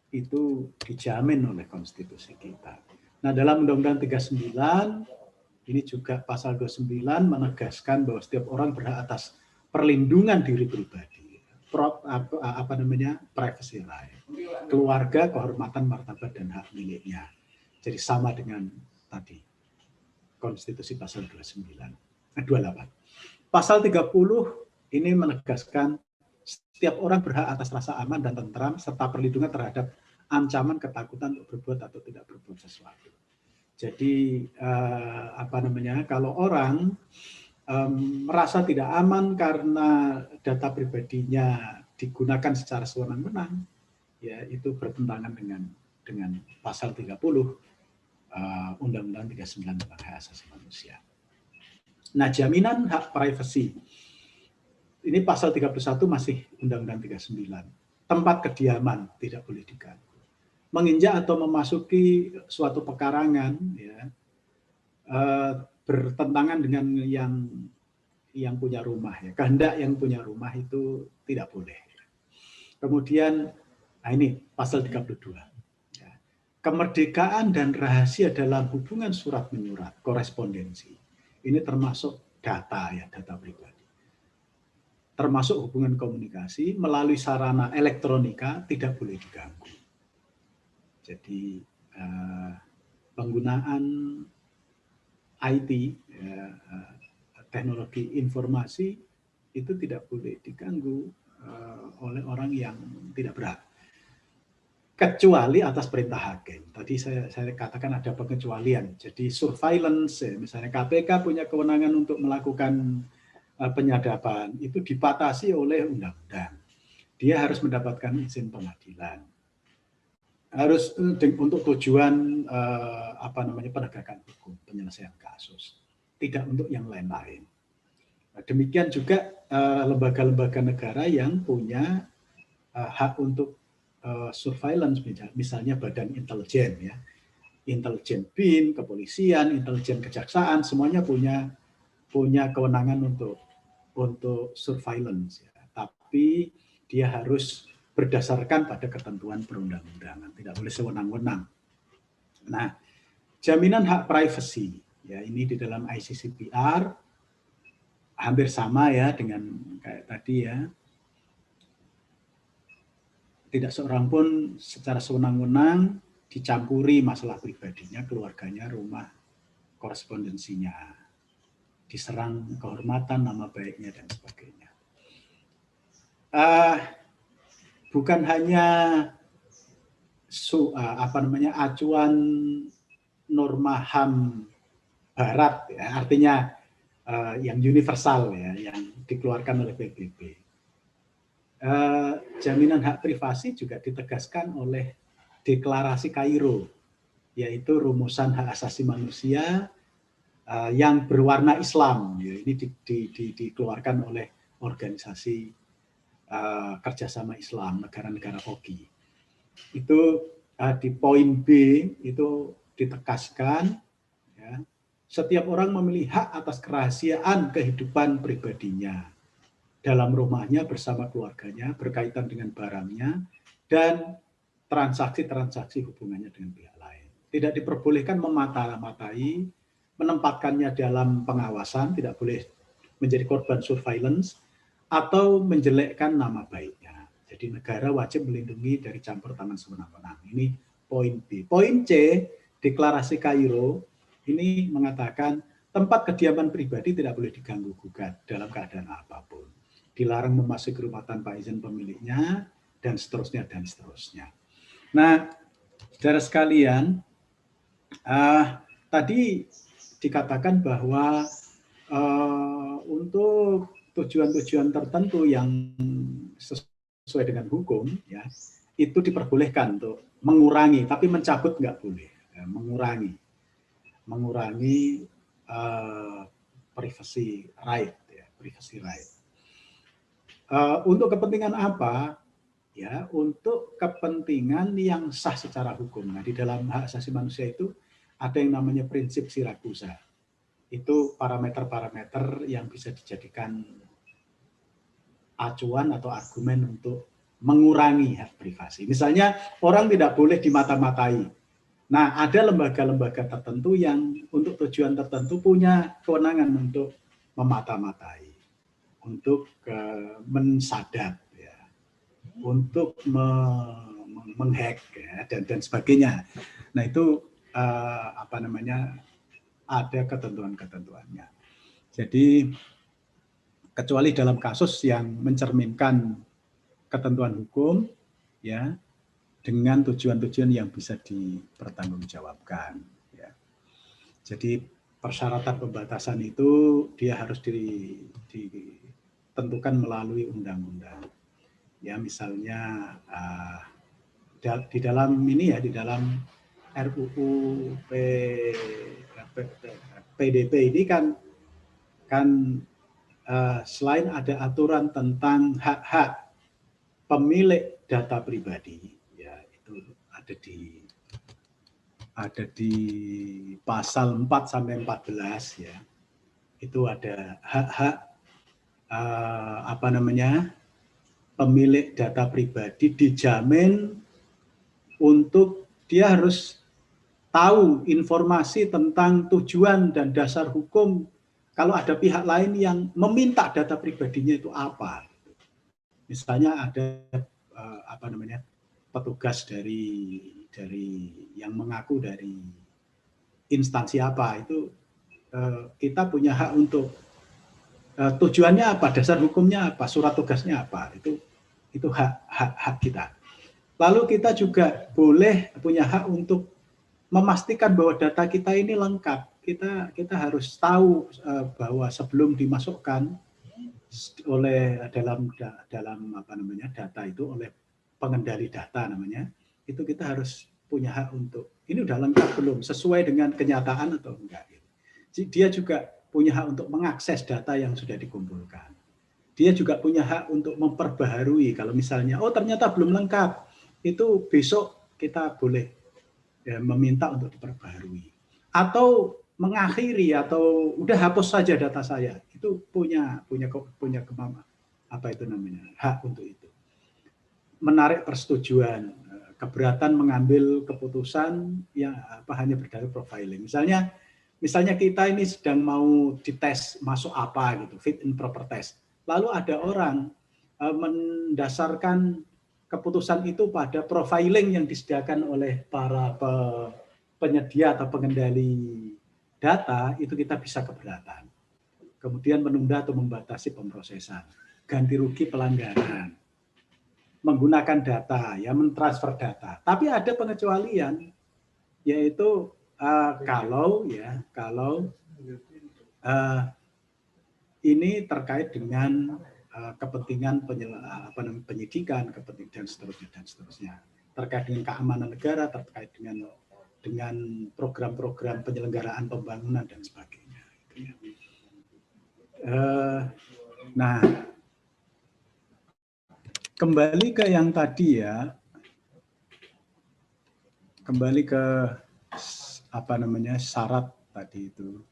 Itu dijamin oleh konstitusi kita. Nah, dalam Undang-Undang 39, ini juga pasal 29 menegaskan bahwa setiap orang berhak atas perlindungan diri pribadi. Privacy right. Keluarga, kehormatan, martabat, dan hak miliknya. Jadi sama dengan tadi, konstitusi pasal 28. Pasal 30 ini menegaskan setiap orang berhak atas rasa aman dan tentram serta perlindungan terhadap ancaman ketakutan untuk berbuat atau tidak berbuat sesuatu. Jadi kalau orang merasa tidak aman karena data pribadinya digunakan secara sewenang-wenang, ya itu bertentangan dengan pasal 30 Undang-Undang 39 tentang hak asasi manusia. Nah, jaminan hak privasi. Ini pasal 31 masih Undang-Undang 39. Tempat kediaman tidak boleh diganggu. Menginjak atau memasuki suatu pekarangan ya, bertentangan dengan yang punya rumah ya. Kehendak yang punya rumah itu tidak boleh. Kemudian nah ini pasal 32. Ya. Kemerdekaan dan rahasia dalam hubungan surat menyurat, korespondensi. Ini termasuk data ya, data pribadi. Termasuk hubungan komunikasi melalui sarana elektronika tidak boleh diganggu. Jadi penggunaan IT, teknologi informasi itu tidak boleh diganggu oleh orang yang tidak berhak. Kecuali atas perintah hakim. Tadi saya katakan ada pengecualian. Jadi surveillance, misalnya KPK punya kewenangan untuk melakukan penyadapan, itu dibatasi oleh undang-undang. Dia harus mendapatkan izin pengadilan. Harus untuk tujuan penegakan hukum, penyelesaian kasus. Tidak untuk yang lain-lain. Demikian juga lembaga-lembaga negara yang punya hak untuk surveillance, misalnya badan intelijen ya, intelijen BIN, kepolisian, intelijen kejaksaan, semuanya punya kewenangan untuk surveillance ya. Tapi dia harus berdasarkan pada ketentuan perundang-undangan, tidak boleh sewenang-wenang. Nah, jaminan hak privacy ya, ini di dalam ICCPR hampir sama ya dengan kayak tadi ya. Tidak seorang pun secara sewenang-wenang dicampuri masalah pribadinya, keluarganya, rumah, korespondensinya, diserang kehormatan, nama baiknya dan sebagainya. Bukan hanya acuan norma HAM Barat ya, artinya yang universal ya, yang dikeluarkan oleh PBB. Jaminan hak privasi juga ditegaskan oleh Deklarasi Kairo, yaitu rumusan hak asasi manusia yang berwarna Islam. Ya, ini dikeluarkan oleh organisasi kerjasama Islam negara-negara OGI. Itu di poin B itu ditegaskan, ya, setiap orang memiliki hak atas kerahasiaan kehidupan pribadinya dalam rumahnya bersama keluarganya, berkaitan dengan barangnya, dan transaksi-transaksi hubungannya dengan pihak lain. Tidak diperbolehkan memata-matai, menempatkannya dalam pengawasan, tidak boleh menjadi korban surveillance, atau menjelekkan nama baiknya. Jadi negara wajib melindungi dari campur tangan sewenang-wenang. Ini poin B. Poin C, Deklarasi Kairo, ini mengatakan tempat kediaman pribadi tidak boleh diganggu-gugat dalam keadaan apapun. Dilarang memasuki rumah tanpa izin pemiliknya, dan seterusnya, dan seterusnya. Nah, saudara sekalian, tadi dikatakan bahwa untuk tujuan-tujuan tertentu yang sesuai dengan hukum, ya, itu diperbolehkan untuk mengurangi, tapi mencabut nggak boleh. Ya, mengurangi privacy right, ya, privacy right. Untuk kepentingan apa? Ya, untuk kepentingan yang sah secara hukum. Nah, di dalam hak asasi manusia itu ada yang namanya prinsip Siracusa. Itu parameter-parameter yang bisa dijadikan acuan atau argumen untuk mengurangi hak privasi. Misalnya, orang tidak boleh dimata-matai. Nah, ada lembaga-lembaga tertentu yang untuk tujuan tertentu punya kewenangan untuk memata-matai, untuk mensadap, ya, untuk menghack, ya, dan sebagainya. Nah, itu ada ketentuan-ketentuannya. Jadi kecuali dalam kasus yang mencerminkan ketentuan hukum, ya, dengan tujuan-tujuan yang bisa dipertanggungjawabkan. Ya. Jadi persyaratan pembatasan itu dia harus ditentukan melalui undang-undang. Ya, misalnya di dalam ini ya, di dalam RUU PDP ini kan selain ada aturan tentang hak-hak pemilik data pribadi, ya, itu ada di pasal 4 sampai 14, ya. Itu ada hak-hak pemilik data pribadi dijamin untuk dia harus tahu informasi tentang tujuan dan dasar hukum kalau ada pihak lain yang meminta data pribadinya itu apa. Misalnya ada petugas dari yang mengaku dari instansi apa, itu kita punya hak untuk tujuannya apa, dasar hukumnya apa, surat tugasnya apa, itu hak kita. Lalu kita juga boleh punya hak untuk memastikan bahwa data kita ini lengkap. Kita harus tahu bahwa sebelum dimasukkan oleh dalam data itu oleh pengendali data namanya, itu kita harus punya hak untuk ini udah lengkap belum, sesuai dengan kenyataan atau enggak. Dia juga punya hak untuk mengakses data yang sudah dikumpulkan. Dia juga punya hak untuk memperbaharui. Kalau misalnya, oh ternyata belum lengkap, itu besok kita boleh ya, meminta untuk diperbaharui. Atau mengakhiri atau udah hapus saja data saya. Itu punya kemampuan, apa itu namanya, hak untuk itu. Menarik persetujuan, keberatan mengambil keputusan yang hanya berdasarkan profiling. Misalnya kita ini sedang mau dites masuk apa gitu, fit and proper test. Lalu ada orang mendasarkan keputusan itu pada profiling yang disediakan oleh para penyedia atau pengendali data, itu kita bisa keberatan. Kemudian menunda atau membatasi pemrosesan, ganti rugi pelanggaran, menggunakan data, ya mentransfer data. Tapi ada pengecualian, yaitu kalau ini terkait dengan kepentingan penyidikan, kepentingan dan seterusnya, terkait dengan keamanan negara, terkait dengan program-program penyelenggaraan pembangunan dan sebagainya. Nah, kembali ke yang tadi ya, kembali ke syarat tadi itu.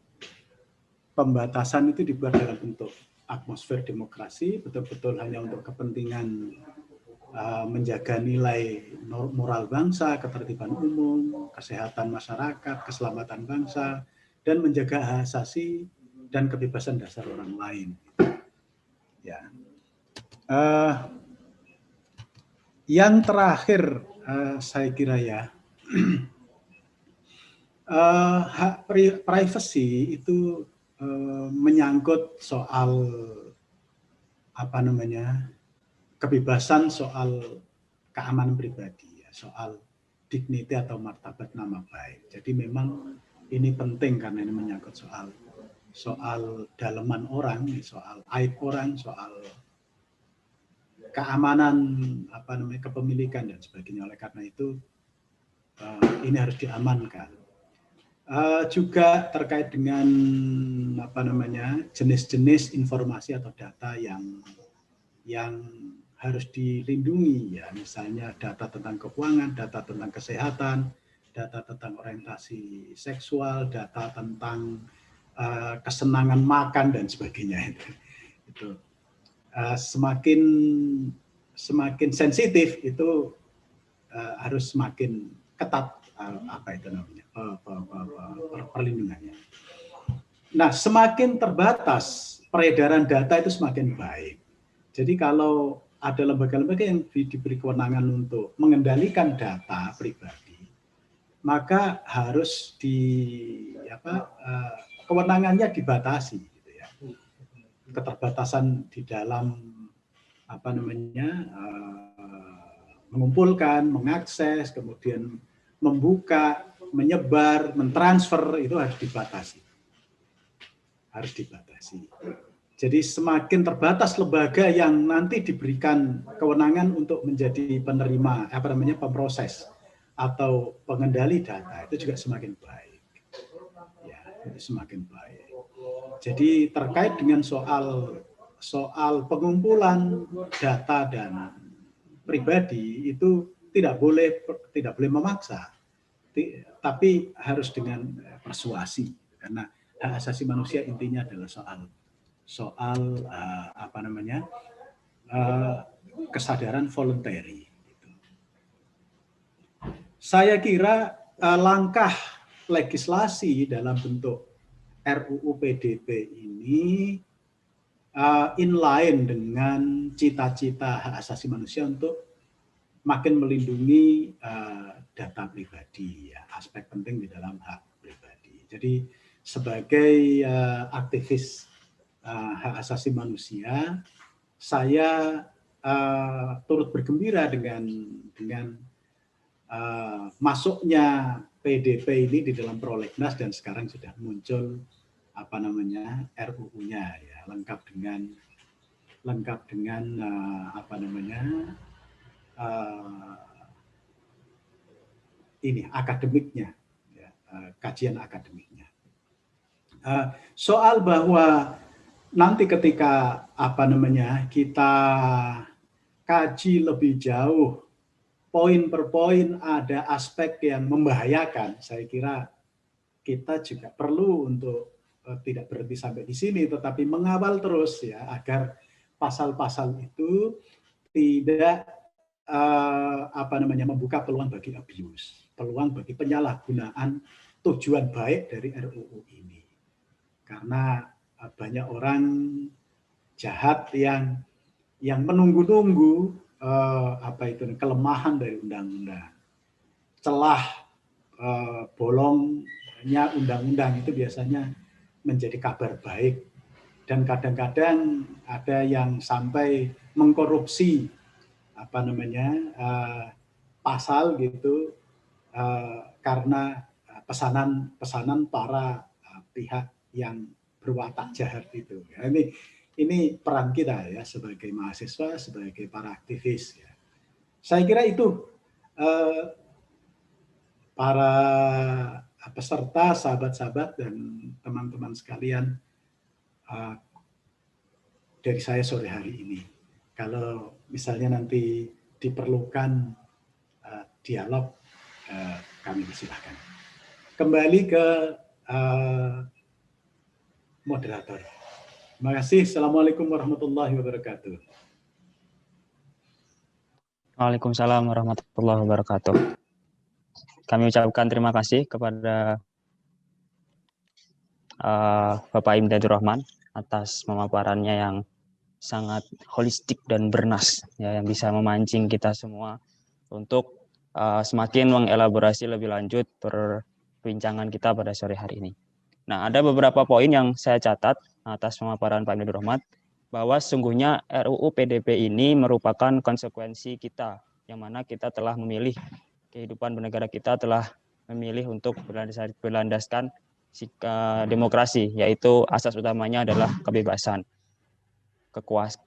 Pembatasan itu dibuat dalam bentuk atmosfer demokrasi, betul-betul hanya untuk kepentingan menjaga nilai moral bangsa, ketertiban umum, kesehatan masyarakat, keselamatan bangsa, dan menjaga hak asasi dan kebebasan dasar orang lain. Ya. Yang terakhir saya kira ya, hak privacy itu menyangkut soal kebebasan, soal keamanan pribadi, ya, soal dignity atau martabat nama baik. Jadi memang ini penting karena ini menyangkut soal dalaman orang, soal aib orang, soal keamanan kepemilikan dan sebagainya. Oleh karena itu ini harus diamankan. Juga terkait dengan jenis-jenis informasi atau data yang harus dilindungi, ya, misalnya data tentang keuangan, data tentang kesehatan, data tentang orientasi seksual, data tentang kesenangan makan dan sebagainya. Itu semakin sensitif itu harus semakin ketat perlindungannya. Nah, semakin terbatas peredaran data itu semakin baik. Jadi kalau ada lembaga-lembaga yang diberi kewenangan untuk mengendalikan data pribadi, maka harus kewenangannya dibatasi, gitu ya. Keterbatasan di dalam mengumpulkan, mengakses, kemudian membuka, menyebar, mentransfer itu harus dibatasi. Harus dibatasi. Jadi semakin terbatas lembaga yang nanti diberikan kewenangan untuk menjadi penerima, pemproses atau pengendali data, itu juga semakin baik. Ya, itu semakin baik. Jadi terkait dengan soal pengumpulan data dan pribadi itu tidak boleh memaksa, tapi harus dengan persuasi, karena hak asasi manusia intinya adalah soal kesadaran voluntary. Saya kira langkah legislasi dalam bentuk RUU PDP ini inline dengan cita-cita hak asasi manusia untuk makin melindungi data pribadi, ya, aspek penting di dalam hak pribadi. Jadi sebagai aktivis hak asasi manusia, saya turut bergembira dengan masuknya PDP ini di dalam prolegnas dan sekarang sudah muncul RUU-nya, ya, lengkap dengan akademiknya, ya, kajian akademiknya. Soal bahwa nanti ketika kita kaji lebih jauh poin per poin ada aspek yang membahayakan, saya kira kita juga perlu untuk tidak berhenti sampai di sini, tetapi mengawal terus ya agar pasal-pasal itu tidak membuka peluang bagi abuse, peluang bagi penyalahgunaan tujuan baik dari RUU ini. Karena banyak orang jahat yang menunggu-nunggu kelemahan dari undang-undang, celah bolongnya undang-undang itu biasanya menjadi kabar baik, dan kadang-kadang ada yang sampai mengkorupsi pasal gitu karena pesanan para pihak yang berwatak jahat itu. Ya, ini peran kita ya sebagai mahasiswa, sebagai para aktivis. Ya. Saya kira itu para peserta, sahabat-sahabat dan teman-teman sekalian dari saya sore hari ini. Kalau misalnya nanti diperlukan dialog, kami persilahkan. Kembali ke moderator. Terima kasih. Assalamualaikum warahmatullahi wabarakatuh. Waalaikumsalam warahmatullahi wabarakatuh. Kami ucapkan terima kasih kepada Bapak Imdadur Rahman atas pemaparannya yang sangat holistik dan bernas, ya, yang bisa memancing kita semua untuk semakin mengelaborasi lebih lanjut perbincangan kita pada sore hari ini. Nah, ada beberapa poin yang saya catat atas pemaparan Pak Imdadur Rahman, bahwa sesungguhnya RUU PDP ini merupakan konsekuensi kita, yang mana kita telah memilih, kehidupan bernegara kita telah memilih untuk berlandaskan demokrasi, yaitu asas utamanya adalah kebebasan,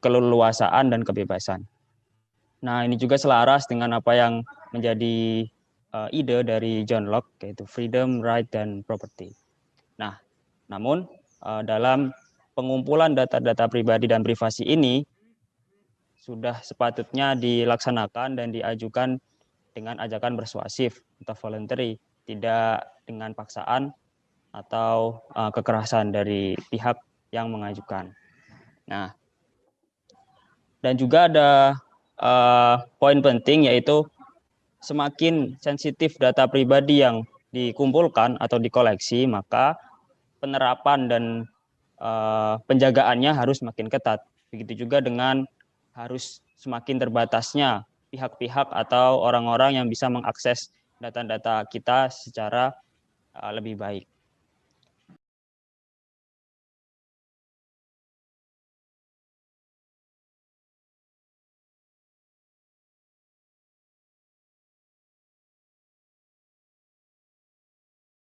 keleluasaan dan kebebasan. Nah, ini juga selaras dengan apa yang menjadi ide dari John Locke, yaitu freedom, right, dan property. Nah, namun dalam pengumpulan data-data pribadi dan privasi ini sudah sepatutnya dilaksanakan dan diajukan dengan ajakan persuasif atau voluntary, tidak dengan paksaan atau kekerasan dari pihak yang mengajukan. Nah, dan juga ada poin penting, yaitu semakin sensitif data pribadi yang dikumpulkan atau dikoleksi, maka penerapan dan penjagaannya harus makin ketat. Begitu juga dengan harus semakin terbatasnya pihak-pihak atau orang-orang yang bisa mengakses data-data kita secara lebih baik.